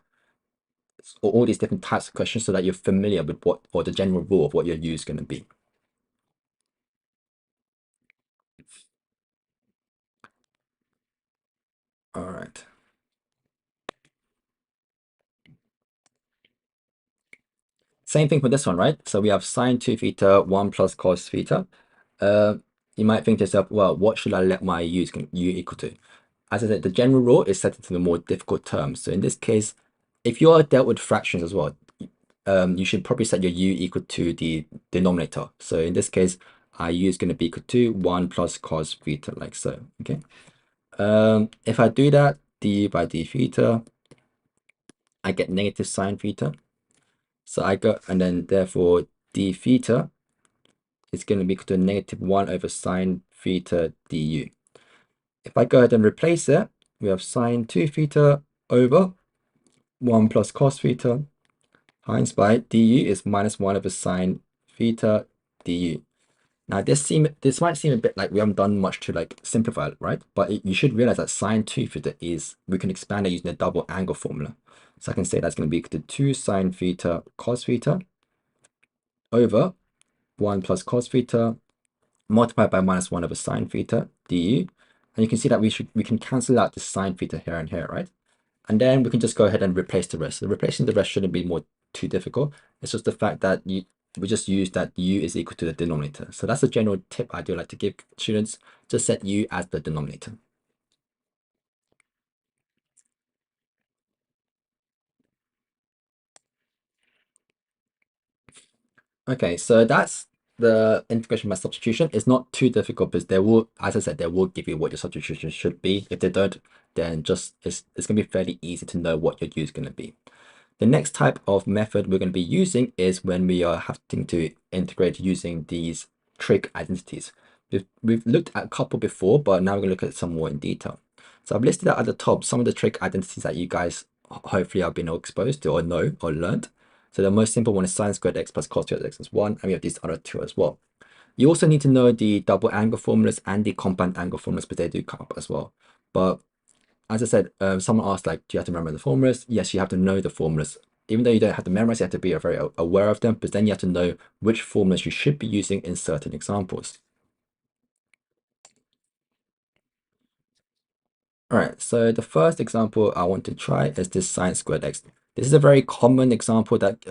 all these different types of questions so that you're familiar with what or the general rule of what your u is going to be. All right. Same thing for this one, right? So we have sine 2 theta, 1 plus cos theta. You might think to yourself, well, what should I let my u equal to? As I said, the general rule is set to the more difficult terms. So in this case, if you are dealt with fractions as well, you should probably set your u equal to the denominator. So in this case, our u is going to be equal to 1 plus cos theta, like so, okay? If I do that, du by d theta, I get negative sine theta. So I go, and then therefore d theta is going to be equal to negative 1 over sine theta du. If I go ahead and replace it, we have sine 2 theta over 1 plus cos theta times by du is minus 1 over sine theta du. Now this might seem a bit like we haven't done much to like simplify it, right? But you should realize that sine 2 theta we can expand it using the double angle formula. So I can say that's going to be equal to 2 sine theta cos theta over 1 plus cos theta multiplied by minus 1 over sine theta du. And you can see that we can cancel out the sine theta here and here, right? And then we can just go ahead and replace the rest. So replacing the rest shouldn't be too difficult. It's just the fact that we just use that u is equal to the denominator. So that's a general tip I do like to give students. Just set u as the denominator. Okay, so that's the integration by substitution. It's not too difficult because as I said, they will give you what your substitution should be. If they don't, then it's going to be fairly easy to know what your u is going to be. The next type of method we're going to be using is when we are having to integrate using these trig identities. We've looked at a couple before, but now we're going to look at some more in detail. So I've listed out at the top some of the trig identities that you guys hopefully have been exposed to or know or learned. So the most simple one is sine squared x plus cos squared x is 1, and we have these other two as well. You also need to know the double angle formulas and the compound angle formulas, but they do come up as well. But as I said, someone asked, like, do you have to remember the formulas? Yes, you have to know the formulas even though you don't have to memorize, you have to be very aware of them, but then you have to know which formulas you should be using in certain examples. All right, so the first example I want to try is this sine squared x. This is a very common example that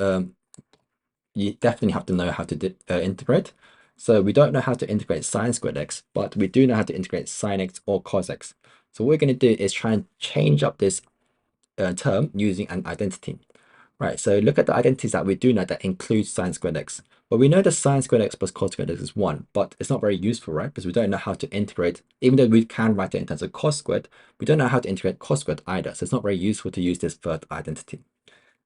you definitely have to know how to integrate. So we don't know how to integrate sine squared x, but we do know how to integrate sine x or cos x. So what we're going to do is try and change up this term using an identity. Right, so look at the identities that we do know that includes sine squared x. Well, we know that sine squared x plus cos squared x is 1, but it's not very useful, right? Because we don't know how to integrate, even though we can write it in terms of cos squared, we don't know how to integrate cos squared either. So it's not very useful to use this third identity.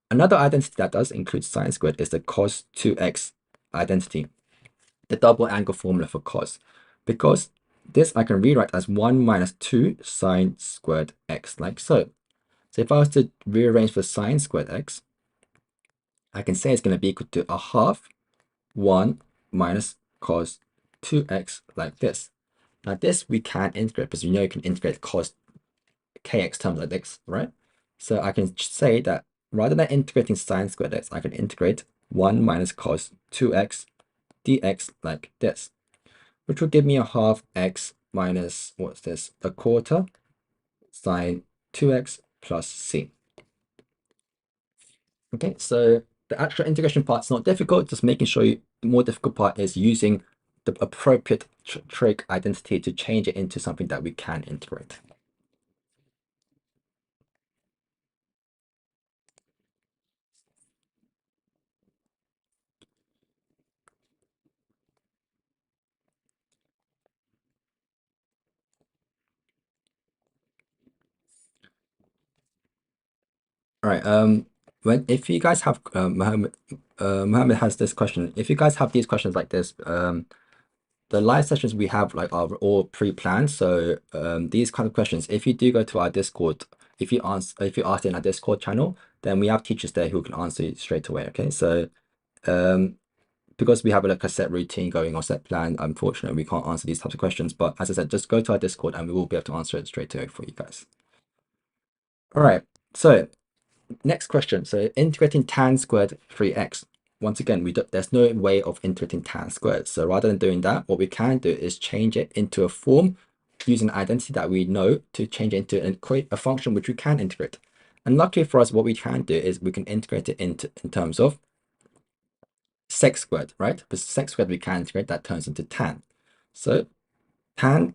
Another identity that does include sine squared is the cos 2x identity, the double angle formula for cos. Because this I can rewrite as 1 minus 2 sine squared x, like so. So if I was to rearrange for sine squared x, I can say it's going to be equal to a half 1 minus cos 2x like this. Now this we can integrate because you know you can integrate cos kx terms like this, right? So I can say that rather than integrating sine squared x, I can integrate 1 minus cos 2x dx like this, which will give me a half x minus, what's this, a quarter sine 2x plus c. Okay, so the actual integration part's not difficult, just making sure the more difficult part is using the appropriate trig identity to change it into something that we can integrate. All right, if you guys have Mohammed has this question. If you guys have these questions like this, the live sessions we have like are all pre-planned. So these kind of questions, if you do go to our Discord, if you ask in our Discord channel, then we have teachers there who can answer you straight away. Okay, so because we have like a set routine going or set plan, unfortunately we can't answer these types of questions. But as I said, just go to our Discord and we will be able to answer it straight away for you guys. All right, so next question. So integrating tan squared 3x. Once again, there's no way of integrating tan squared. So rather than doing that, what we can do is change it into a form using an identity that we know to change it into a function which we can integrate. And luckily for us, what we can do is we can integrate it in terms of sec squared, right? Because sec squared we can integrate, that turns into tan. So tan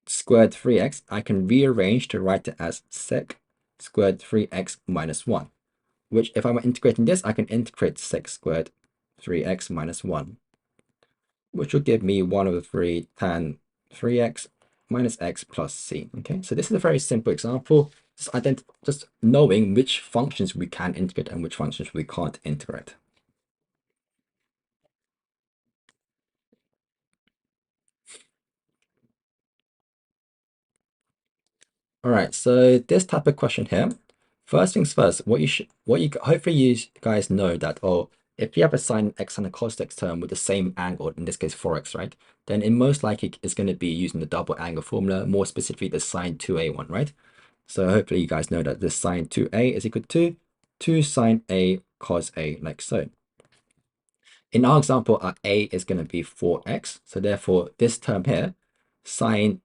squared 3x, I can rearrange to write it as sec squared 3x minus 1. Which if I'm integrating this, I can integrate sec squared 3x minus 1, which will give me 1 over 3 tan 3x minus x plus c. Okay, so this is a very simple example, just knowing which functions we can integrate and which functions we can't integrate. All right, so this type of question here, first things first, hopefully you guys know that, oh, if you have a sine x and a cos x term with the same angle, in this case 4x, right, then it most likely is going to be using the double angle formula, more specifically the sine 2a one, right? So hopefully you guys know that the sine 2a is equal to 2 sine a cos a, like so. In our example, our a is going to be 4x, so therefore this term here, sine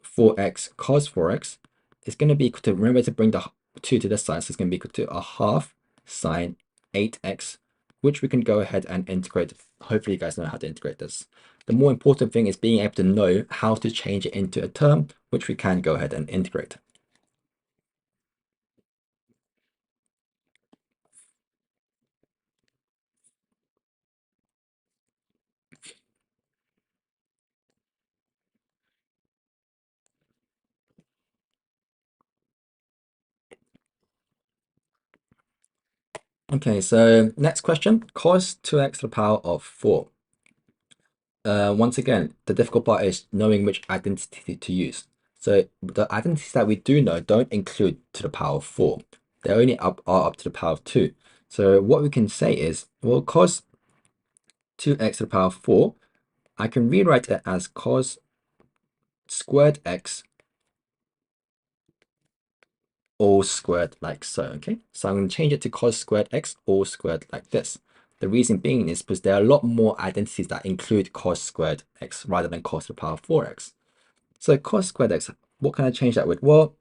4x cos 4x is going to be equal to, remember to bring the 2 to the side, so it's going to be equal to a half sine 8x, which we can go ahead and integrate. Hopefully you guys know how to integrate this. The more important thing is being able to know how to change it into a term, which we can go ahead and integrate. Okay, so next question, cos 2x to the power of 4. Once again, the difficult part is knowing which identity to use. So the identities that we do know don't include to the power of 4. They only are up to the power of 2. So what we can say is, well, cos 2x to the power of 4, I can rewrite it as cos squared x all squared like so, okay? So I'm going to change it to cos squared x all squared like this. The reason being is because there are a lot more identities that include cos squared x rather than cos to the power 4x. So cos squared x, what can I change that with? Well,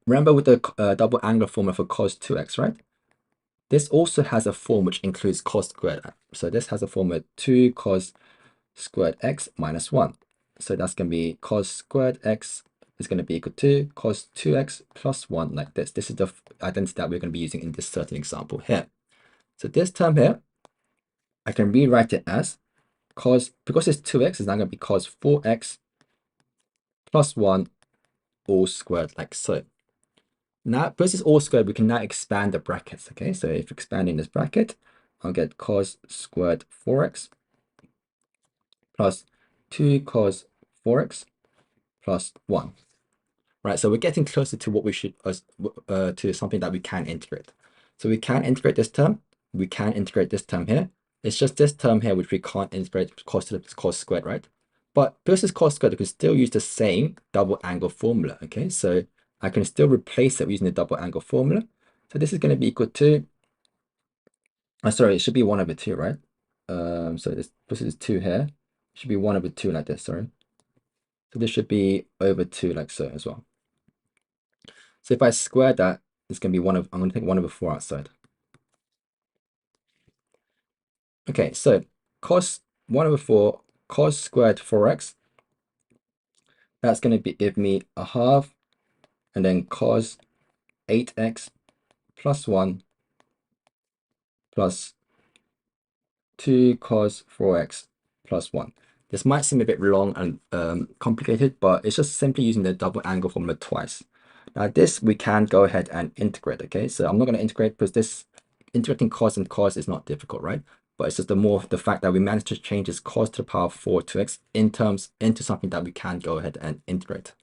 remember with the double angle formula for cos 2x, right? This also has a form which includes cos squared. So this has a formula 2 cos squared x minus 1. So that's going to be cos squared x is going to be equal to cos 2x plus 1 like this. This is the identity that we're going to be using in this certain example here. So this term here, I can rewrite it as cos, because it's 2x, it's now going to be cos 4x plus 1 all squared like so. Now, because it's all squared, we can now expand the brackets, okay? So if expanding this bracket, I'll get cos squared 4x plus 2 cos 4x plus 1. Right, so we're getting closer to what we should, to something that we can integrate. So we can integrate this term, we can integrate this term here. It's just this term here which we can't integrate cos to the cos squared, right? But because it's cos squared, we can still use the same double angle formula, okay? So I can still replace it using the double angle formula. So this is going to be equal to, sorry, it should be 1 over 2, right? So this is 2 here. It should be 1 over 2 like this, sorry. So this should be over 2 like so as well. So if I square that, it's going to be I'm going to take 1 over 4 outside. Okay, so cos 1 over 4, cos squared 4x, that's going to give me a half, and then cos 8x plus 1 plus 2 cos 4x plus 1. This might seem a bit long and complicated, but it's just simply using the double angle formula twice. Now this we can go ahead and integrate, okay? So I'm not going to integrate because this integrating cos and cos is not difficult, right? But it's just the fact that we managed to change this cos to the power 4 to x into something that we can go ahead and integrate.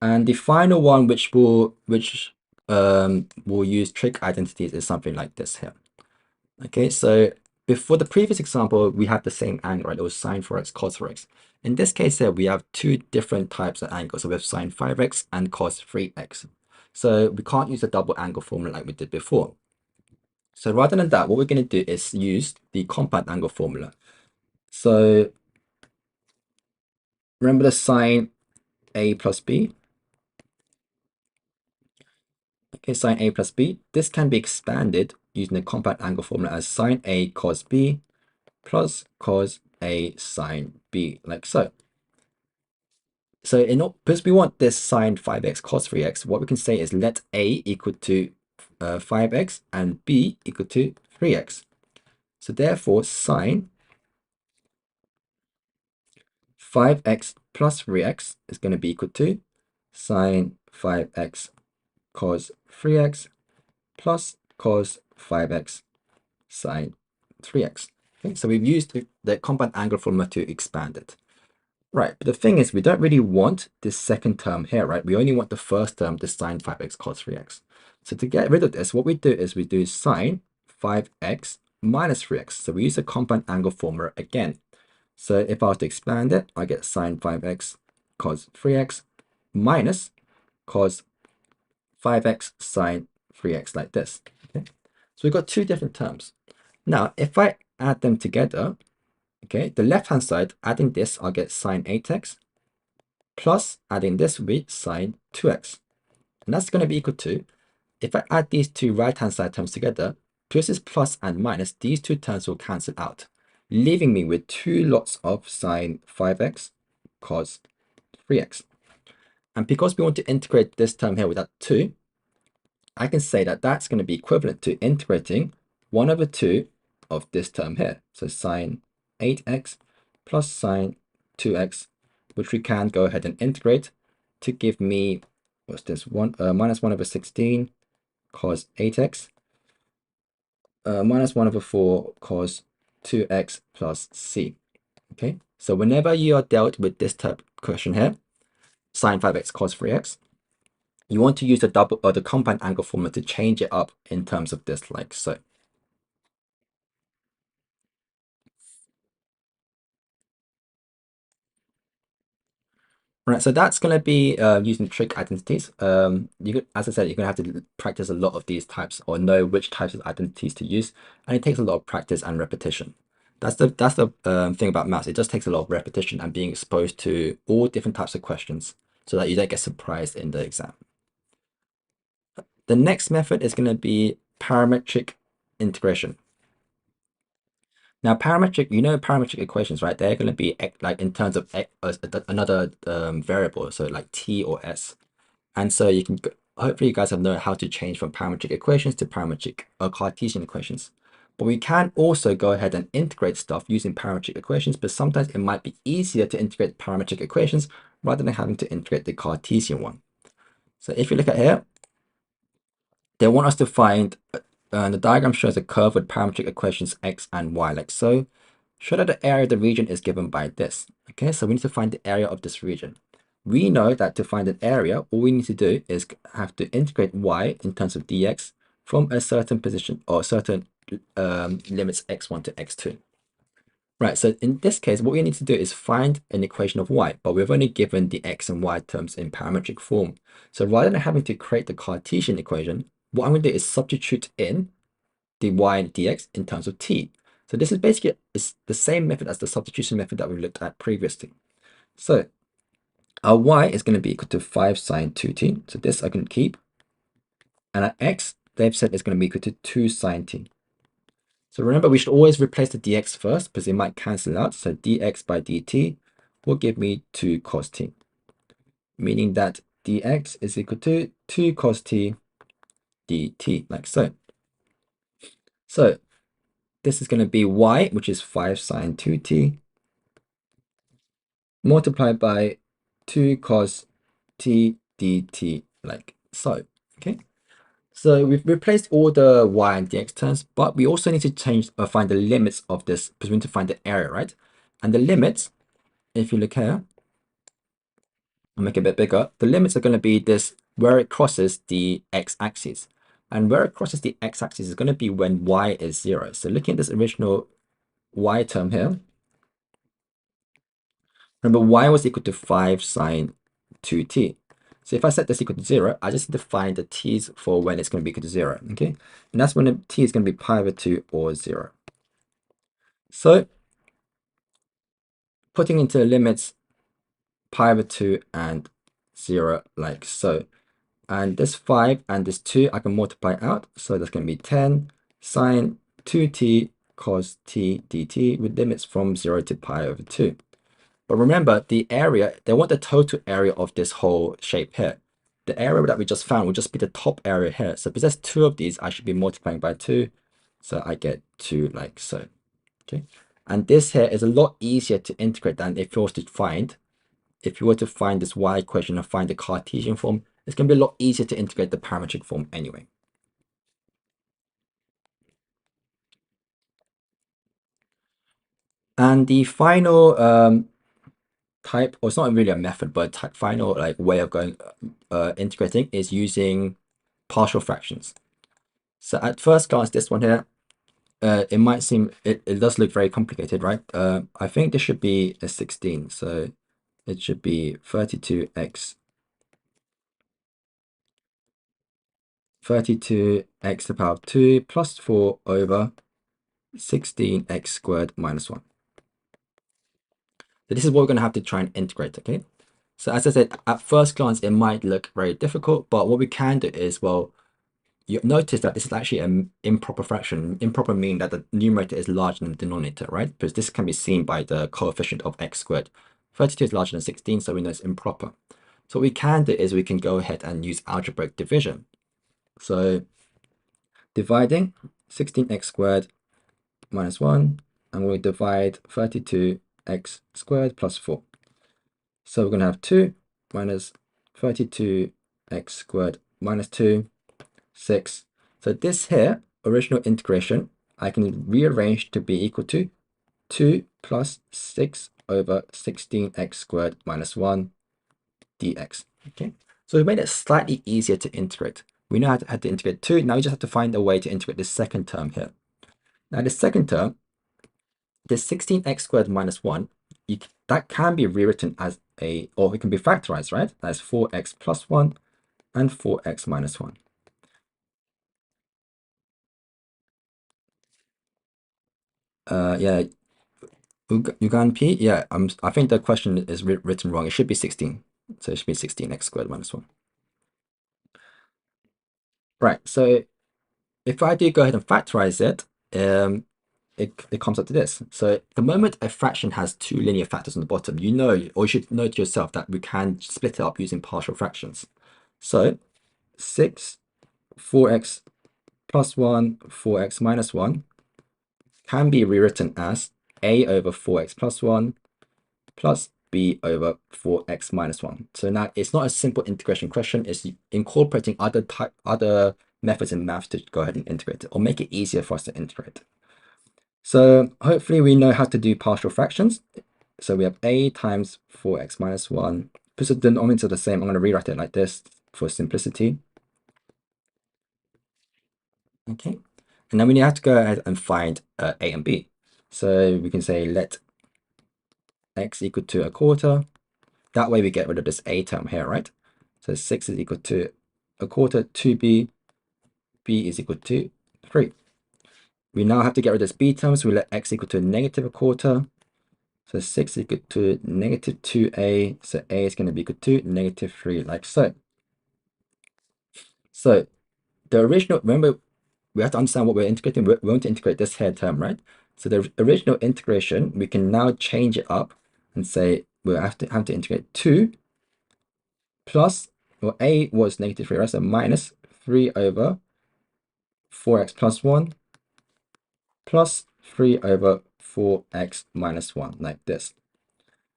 And the final one, which will use trig identities, is something like this here. Okay, so before the previous example, we had the same angle, right? It was sine 4x, cos 4x. In this case here, we have two different types of angles. So we have sine 5x and cos 3x. So we can't use the double angle formula like we did before. So rather than that, what we're going to do is use the compound angle formula. So remember the sine A plus B? Okay, sine A plus B. This can be expanded using the compound angle formula as sine A cos B plus cos A sine B, like so. So because we want this sine 5x cos 3x, what we can say is let A equal to 5x and B equal to 3x. So therefore, sine 5x plus 3x is going to be equal to sine 5x cos 3x plus cos 5x sine 3x. Okay, so we've used the compound angle formula to expand it. Right, but the thing is, we don't really want this second term here, right? We only want the first term, the sine 5x cos 3x. So to get rid of this, what we do is we do sine 5x minus 3x. So we use the compound angle formula again. So if I was to expand it, I get sine 5x cos 3x minus cos 5x sine 3x like this. Okay, so we've got two different terms. Now, if I add them together, okay, the left-hand side, adding this, I'll get sine 8x plus adding this will be sine 2x. And that's going to be equal to, if I add these two right-hand side terms together, because it's plus and minus, these two terms will cancel out, leaving me with two lots of sine 5x cos 3x. And because we want to integrate this term here with that 2, I can say that that's going to be equivalent to integrating 1 over 2 of this term here. So sine 8x plus sine 2x, which we can go ahead and integrate to give me, what's this, minus 1 over 16 cos 8x, minus 1 over 4 cos 2x plus c. Okay, so whenever you are dealt with this type of question here, sine 5x cos 3x, you want to use the double or the compound angle formula to change it up in terms of this, like so. Right, so that's going to be using trig identities. As I said, you're going to have to practice a lot of these types or know which types of identities to use, and it takes a lot of practice and repetition. That's the thing about maths. It just takes a lot of repetition and being exposed to all different types of questions so that you don't get surprised in the exam. The next method is going to be parametric integration. Now, parametric, you know parametric equations, right? They're going to be like in terms of another variable, so like t or s. And so you can, hopefully you guys have known how to change from parametric equations to parametric or Cartesian equations. But we can also go ahead and integrate stuff using parametric equations, but sometimes it might be easier to integrate parametric equations rather than having to integrate the Cartesian one. So if you look at here, they want us to find, the diagram shows a curve with parametric equations x and y like so. Show that the area of the region is given by this. Okay, so we need to find the area of this region. We know that to find an area, all we need to do is have to integrate y in terms of dx from a certain position or certain limits x1 to x2. Right, so in this case, what we need to do is find an equation of y, but we've only given the x and y terms in parametric form. So rather than having to create the Cartesian equation, what I'm going to do is substitute in the y and dx in terms of t. So this is basically the same method as the substitution method that we looked at previously. So our y is going to be equal to 5 sine 2t. So this I can keep. And our x, they've said, is going to be equal to 2 sine t. So remember, we should always replace the dx first because it might cancel out. So dx by dt will give me 2 cos t, meaning that dx is equal to 2 cos t dt, like so. So this is going to be y, which is 5 sine 2t, multiplied by 2 cos t dt, like so. Okay. So we've replaced all the y and dx terms, but we also need to find the limits of this because we need to find the area, right? And the limits, if you look here, I'll make it a bit bigger. The limits are going to be this where it crosses the x-axis. And where it crosses the x-axis is going to be when y is 0. So looking at this original y term here, remember y was equal to 5 sine 2t. So if I set this equal to 0, I just need to find the t's for when it's going to be equal to 0, okay? And that's when the t is going to be pi over 2 or 0. So putting into the limits pi over 2 and 0 like so. And this 5 and this 2 I can multiply out. So that's going to be 10 sine 2t cos t dt with limits from 0 to pi over 2. But remember, the area, they want the total area of this whole shape here. The area that we just found will just be the top area here. So because there's 2 of these, I should be multiplying by 2. So I get 2 like so. Okay. And this here is a lot easier to integrate than if you were to find, this y equation and find the Cartesian form, it's going to be a lot easier to integrate the parametric form anyway. And the final type, or it's not really a method, but final like way of going integrating is using partial fractions. So at first glance, this one here, it might seem, it does look very complicated, right? I think this should be a 16. So it should be 32x to the power of 2 plus 4 over 16x squared minus 1. So this is what we're going to have to try and integrate, okay? So as I said, at first glance, it might look very difficult, but what we can do is, well, you notice that this is actually an improper fraction. Improper meaning that the numerator is larger than the denominator, right? Because this can be seen by the coefficient of x squared. 32 is larger than 16, so we know it's improper. So what we can do is we can go ahead and use algebraic division. So dividing 16x squared minus 1, and we'll divide 32x squared plus 4. So we're going to have 2 minus 32x squared minus 2, 6. So this here, original integration, I can rearrange to be equal to 2 plus 6 over 16x squared minus 1 dx. Okay, so we made it slightly easier to integrate. We know how to integrate 2. Now we just have to find a way to integrate the second term here. Now the second term, the 16x squared minus 1, that can be rewritten as or it can be factorized, right? That's 4x plus 1 and 4x minus 1. Yeah, Ugan P, yeah, I think the question is written wrong. It should be 16. So it should be 16x squared minus 1. Right, so if I do go ahead and factorize it, it comes up to this. So the moment a fraction has two linear factors on the bottom, you know, or you should know to yourself that we can split it up using partial fractions. So 6, 4x plus 1, 4x minus 1 can be rewritten as a over 4x plus 1 plus b over 4x minus 1. So now it's not a simple integration question. It's incorporating other methods in math to go ahead and integrate it or make it easier for us to integrate. So hopefully we know how to do partial fractions. So we have a times 4x minus 1. Because the denominators are the same, I'm going to rewrite it like this for simplicity. Okay. And then we have to go ahead and find a and b. So we can say let x equal to a quarter. That way we get rid of this a term here, right? So 6 is equal to a quarter, 2b, b is equal to 3. We now have to get rid of this b term, so we let x equal to negative a quarter. So 6 is equal to negative 2a, so a is going to be equal to negative 3, like so. So the original, remember, we have to understand what we're integrating. We want to integrate this here term, right? So the original integration, we can now change it up and say we'll have to integrate 2 plus, well, a was negative 3, right? So minus 3 over 4x plus 1 plus 3 over 4x minus 1, like this.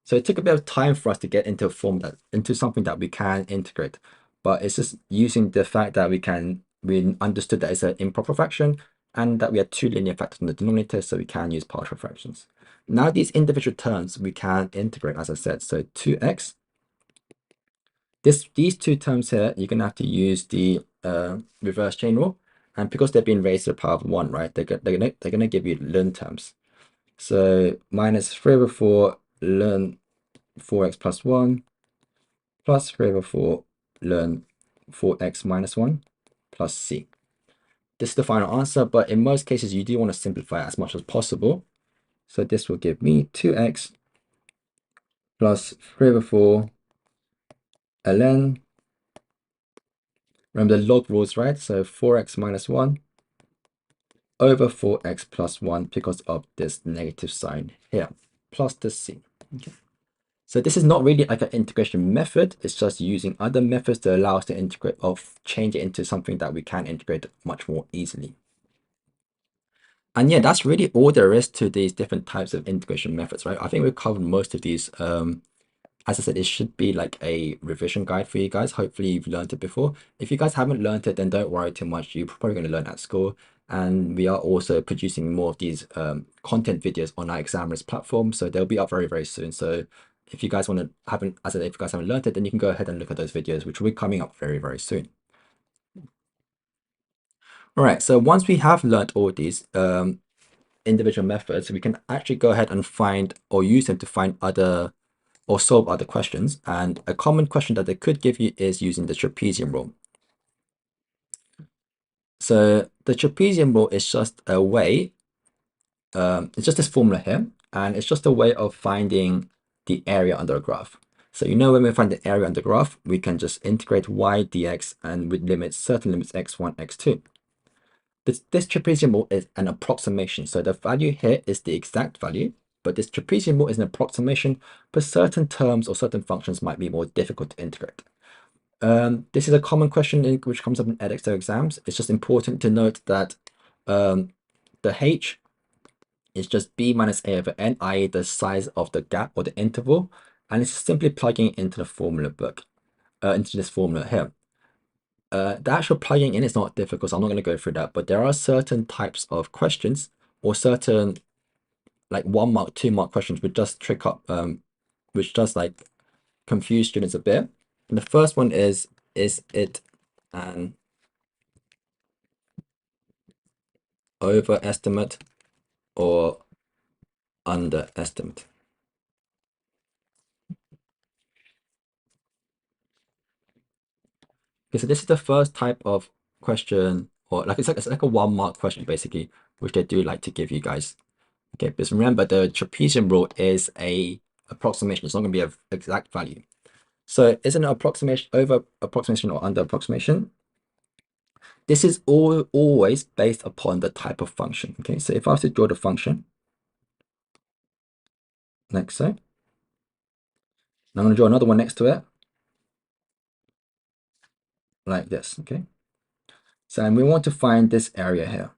So it took a bit of time for us to get into a form into something that we can integrate, but it's just using the fact that we understood that it's an improper fraction and that we had two linear factors in the denominator, so we can use partial fractions. Now these individual terms we can integrate, as I said. So 2x. These two terms here, you're gonna have to use the reverse chain rule, and because they're being raised to the power of 1, right? They're gonna give you ln terms. So minus 3 over 4 ln 4x plus 1 plus 3 over 4 ln 4x minus 1 plus c. This is the final answer, but in most cases you do want to simplify as much as possible. So this will give me 2x plus 3 over 4 ln. Remember the log rules, right? So 4x minus 1 over 4x plus 1 because of this negative sign here, plus the c. Okay. So this is not really like an integration method. It's just using other methods to allow us to integrate or change it into something that we can integrate much more easily. And yeah, that's really all there is to these different types of integration methods, right? I think we've covered most of these. As I said, it should be like a revision guide for you guys. Hopefully you've learned it before. If you guys haven't learned it, then don't worry too much. You're probably going to learn at school. And we are also producing more of these content videos on our examiners platform. So they'll be up very, very soon. So if you guys want to as I said, if you guys haven't learned it, then you can go ahead and look at those videos, which will be coming up very, very soon. All right, so once we have learned all these individual methods, we can actually go ahead and find or use them to find other or solve other questions. And a common question that they could give you is using the trapezium rule. So the trapezium rule is just a way, it's just this formula here, and it's just a way of finding the area under a graph. So you know when we find the area under the graph, we can just integrate y dx and with limits, certain limits x1, x2. This trapezium rule is an approximation. So the value here is the exact value, but this trapezium rule is an approximation, but certain terms or certain functions might be more difficult to integrate. This is a common question which comes up in edXO exams. It's just important to note that the h is just b minus a over n, i.e. the size of the gap or the interval, and it's simply plugging it into the formula book, into this formula here. The actual plugging in is not difficult, so I'm not going to go through that, but there are certain types of questions or certain like 1 mark, 2 mark questions which just trick up, which does like confuse students a bit. And the first one is it an overestimate or underestimate? Okay, so this is the first type of question, or like it's like a 1 mark question basically, which they do like to give you guys. Okay, because remember the trapezium rule is a approximation. It's not going to be an exact value. So is it an approximation, over approximation or under approximation? This is always based upon the type of function. Okay, so if I was to draw the function like so, and I'm going to draw another one next to it like this. Okay, so and we want to find this area here.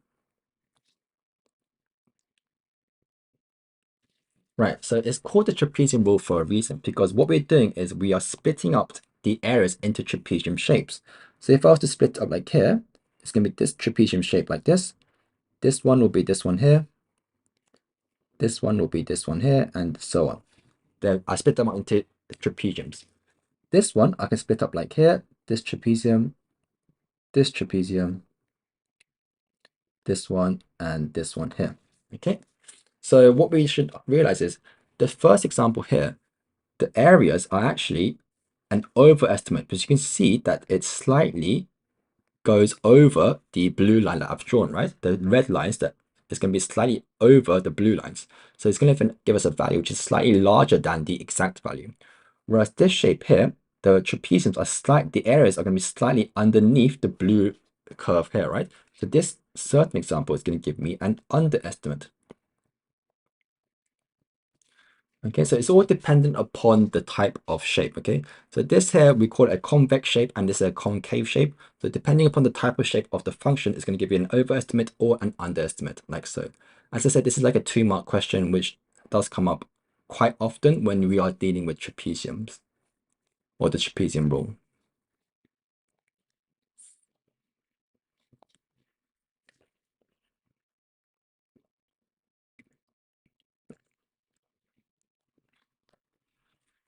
Right, so it's called the trapezium rule for a reason, because what we're doing is we are splitting up the areas into trapezium shapes. So if I was to split up like here, it's going to be this trapezium shape like this. This one will be this one here. This one will be this one here, and so on. Then I split them up into trapeziums. This one I can split up like here, this trapezium, this trapezium, this one, and this one here. Okay, so what we should realize is the first example here, the areas are actually an overestimate, because you can see that it slightly goes over the blue line that I've drawn, right? The red lines that is going to be slightly over the blue lines. So it's going to give us a value which is slightly larger than the exact value. Whereas this shape here, the trapeziums are the areas are going to be slightly underneath the blue curve here, right? So this certain example is going to give me an underestimate. Okay, so it's all dependent upon the type of shape. Okay, so this here we call it a convex shape, and this is a concave shape. So depending upon the type of shape of the function, it's going to give you an overestimate or an underestimate, like so. As I said, this is like a 2-mark question, which does come up quite often when we are dealing with trapeziums or the trapezium rule.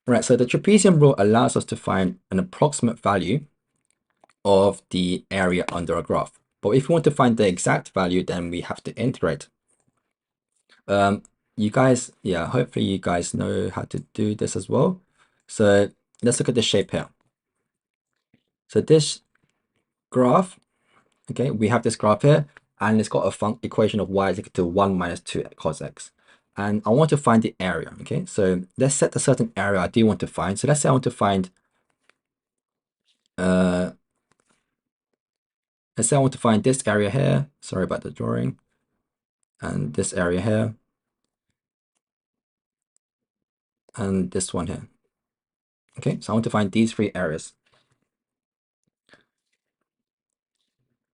Right, so the trapezium rule allows us to find an approximate value of the area under a graph. But if we want to find the exact value, then we have to integrate. You guys, yeah, hopefully you guys know how to do this as well. So let's look at the shape here. So this graph, okay, we have this graph here, and it's got a equation of y is equal to 1 minus 2 cos x. And I want to find the area, okay? So let's set a certain area I do want to find. So let's say I want to find, let's say I want to find this area here. Sorry about the drawing. And this area here. And this one here. Okay, so I want to find these 3 areas.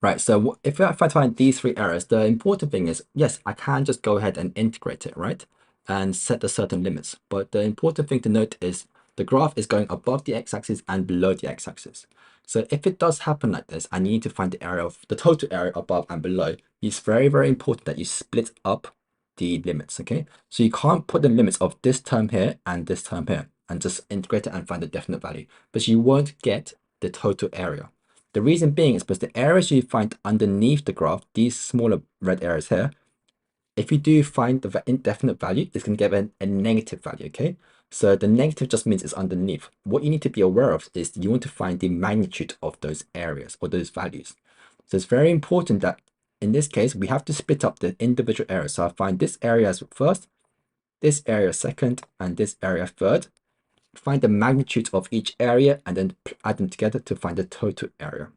Right, so if I find these 3 areas, the important thing is, yes, I can just go ahead and integrate it, right? And set the certain limits. But the important thing to note is the graph is going above the x-axis and below the x-axis. So if it does happen like this, and you need to find the area of the total area above and below, it's very, very important that you split up the limits, okay? So you can't put the limits of this term here and this term here and just integrate it and find a definite value, but you won't get the total area. The reason being is because the areas you find underneath the graph, these smaller red areas here, if you do find the indefinite value, it's going to give a negative value, okay? So the negative just means it's underneath. What you need to be aware of is you want to find the magnitude of those areas or those values. So it's very important that in this case, we have to split up the individual areas. So I find this area as first, this area second, and this area third. Find the magnitude of each area and then add them together to find the total area.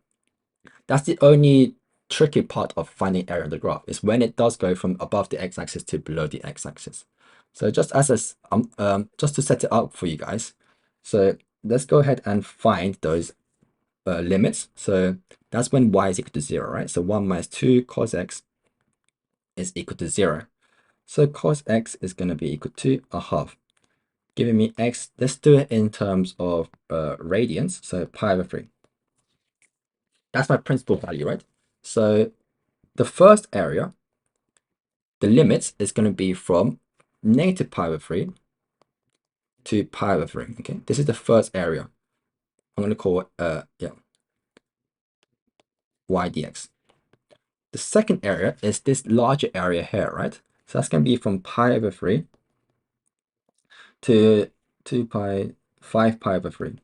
That's the only tricky part of finding area on the graph, is when it does go from above the x-axis to below the x-axis. So just just to set it up for you guys, so let's go ahead and find those limits. So that's when y is equal to 0, right? So 1 minus 2 cos x is equal to 0. So cos x is going to be equal to a half, giving me x. Let's do it in terms of radians, so pi over 3. That's my principal value, right? So the first area, the limits is going to be from negative pi over 3 to pi over 3. Okay, this is the first area. I'm going to call it y dx. The second area is this larger area here, right? So that's going to be from pi over 3 to 2 pi, 5 pi over 3,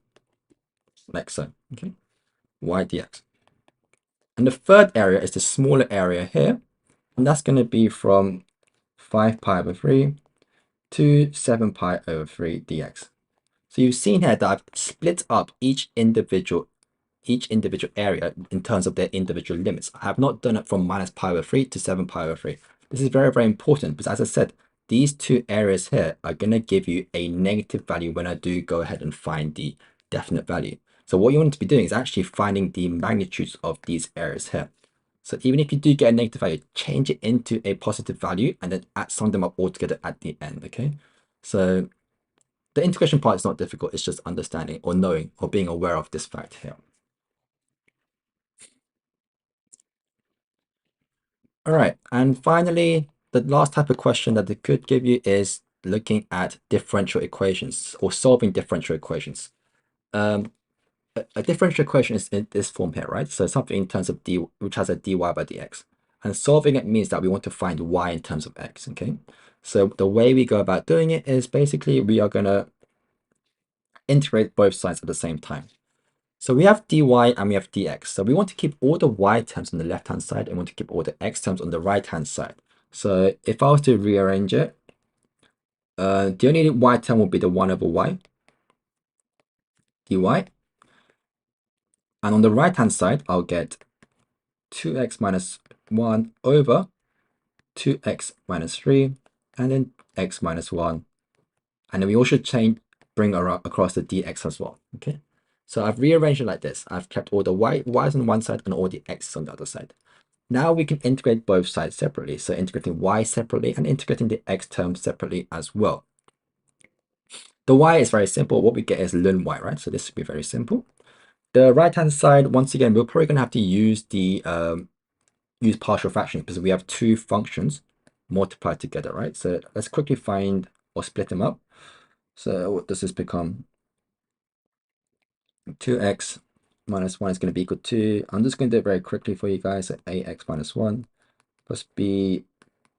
like so. Okay, y dx. And the third area is the smaller area here, and that's going to be from 5 pi over 3 to 7 pi over 3 dx. So you've seen here that I've split up each individual area in terms of their individual limits. I have not done it from minus pi over 3 to 7 pi over 3. This is very, very important because, as I said, these two areas here are going to give you a negative value when I do go ahead and find the definite value. So what you want to be doing is actually finding the magnitudes of these areas here. So even if you do get a negative value, change it into a positive value and then add sum them up all together at the end, okay? So the integration part is not difficult, it's just understanding or knowing or being aware of this fact here. All right, and finally, the last type of question that it could give you is looking at differential equations or solving differential equations. A differential equation is in this form here, right? So something in terms of d, which has a dy by dx. And solving it means that we want to find y in terms of x, okay? So the way we go about doing it is basically we are going to integrate both sides at the same time. So we have dy and we have dx. So we want to keep all the y terms on the left-hand side and we want to keep all the x terms on the right-hand side. So if I was to rearrange it, the only y term will be the 1 over y, dy. And on the right-hand side, I'll get 2x minus 1 over 2x minus 3, and then x minus 1. And then we also bring across the dx as well, okay? So I've rearranged it like this. I've kept all the y's on one side and all the x's on the other side. Now we can integrate both sides separately. So integrating y separately and integrating the x term separately as well. The y is very simple. What we get is ln y, right? So this should be very simple. The right-hand side, once again, we're probably going to have to use the use partial fractions because we have two functions multiplied together, right? So let's quickly find or split them up. So what does this become? 2x minus 1 is going to be equal to, I'm just going to do it very quickly for you guys, so ax minus 1 plus b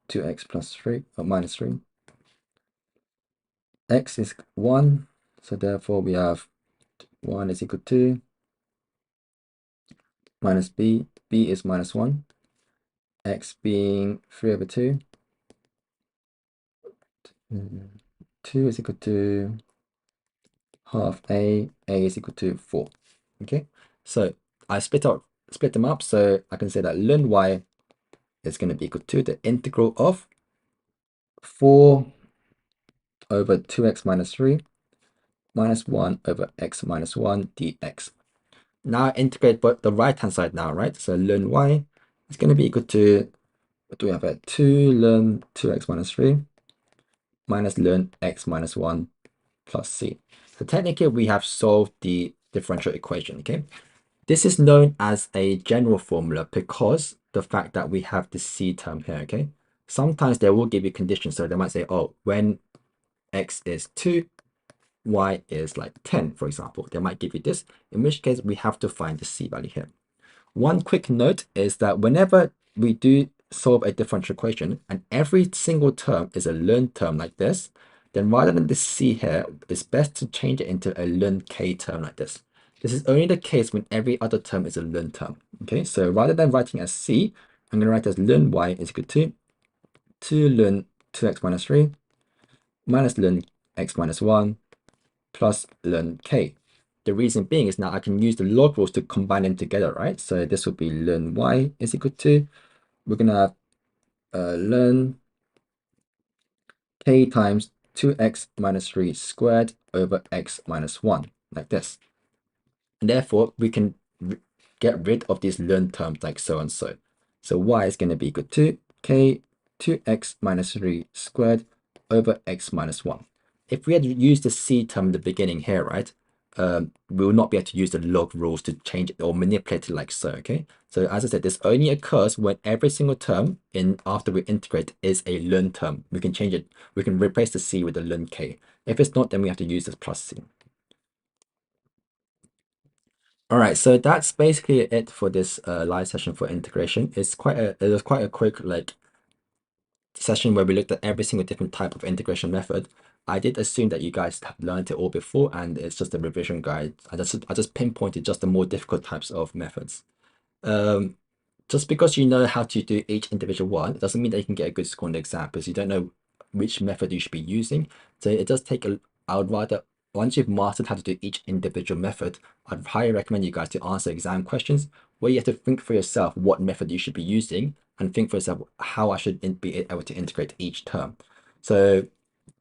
2x plus 3, or minus 3. X is 1, so therefore we have 1 is equal to minus b is minus 1, x being 3 over 2, 2 is equal to half a is equal to 4. Okay, so I split them up, so I can say that ln y is going to be equal to the integral of 4 over 2x minus 3 minus 1 over x minus 1 dx. Now integrate both the right hand side now, right? So ln y is going to be equal to, what do we have at 2 ln 2x minus 3 minus ln x minus 1 plus c. So technically we have solved the differential equation, okay? This is known as a general formula because the fact that we have the c term here, okay? Sometimes they will give you conditions, so they might say, oh, when x is 2, y is like 10, for example. They might give you this, in which case we have to find the c value here. One quick note is that whenever we do solve a differential equation and every single term is a ln term like this, then rather than the c here, it's best to change it into a ln k term like this. This is only the case when every other term is a ln term. Okay, so rather than writing as c, I'm going to write as ln y is equal to 2 ln 2x minus 3 minus ln x minus 1 plus ln k. The reason being is now I can use the log rules to combine them together, right? So this would be ln y is equal to, we're going to have ln k times 2x minus 3 squared over x minus 1, like this. And therefore, we can get rid of these ln terms like so and so. So y is going to be equal to k 2x minus 3 squared over x minus 1. If we had used the c term in the beginning here, right, we will not be able to use the log rules to change it or manipulate it like so, okay? So as I said, this only occurs when every single term after we integrate is a ln term. We can change it, we can replace the c with the ln k. If it's not, then we have to use this plus c. All right, so that's basically it for this live session for integration. It was quite a quick session where we looked at every single different type of integration method. I did assume that you guys have learned it all before, and it's just a revision guide. I just pinpointed just the more difficult types of methods. Um, just because you know how to do each individual one, it doesn't mean that you can get a good score on the exam because you don't know which method you should be using. So it does take I would rather, once you've mastered how to do each individual method, I'd highly recommend you guys to answer exam questions where you have to think for yourself what method you should be using and think for yourself how I should be able to integrate each term. So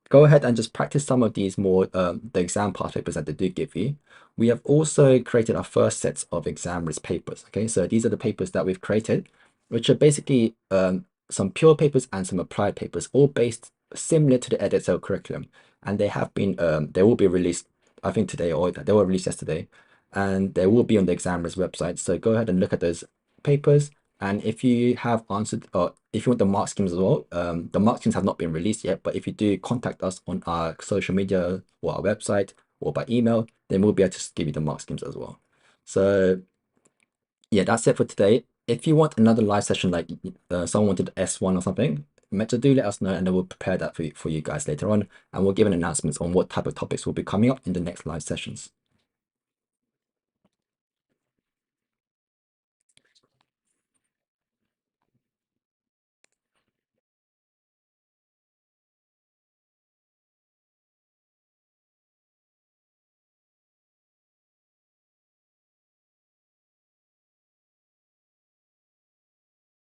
go ahead and just practice some of these more, the exam past papers that they do give you. We have also created our first sets of exam risk papers. Okay, so these are the papers that we've created, which are basically some pure papers and some applied papers, all based similar to the EdXL curriculum. And they have been, they will be released, I think today, or they were released yesterday, and they will be on the exam risk website. So go ahead and look at those papers. And if you have answered, or if you want the mark schemes as well, the mark schemes have not been released yet, but if you do contact us on our social media or our website or by email, then we'll be able to give you the mark schemes as well. So yeah, that's it for today. If you want another live session, like someone wanted S1 or something, do let us know and then we'll prepare that for you guys later on. And we'll give an announcement on what type of topics will be coming up in the next live sessions.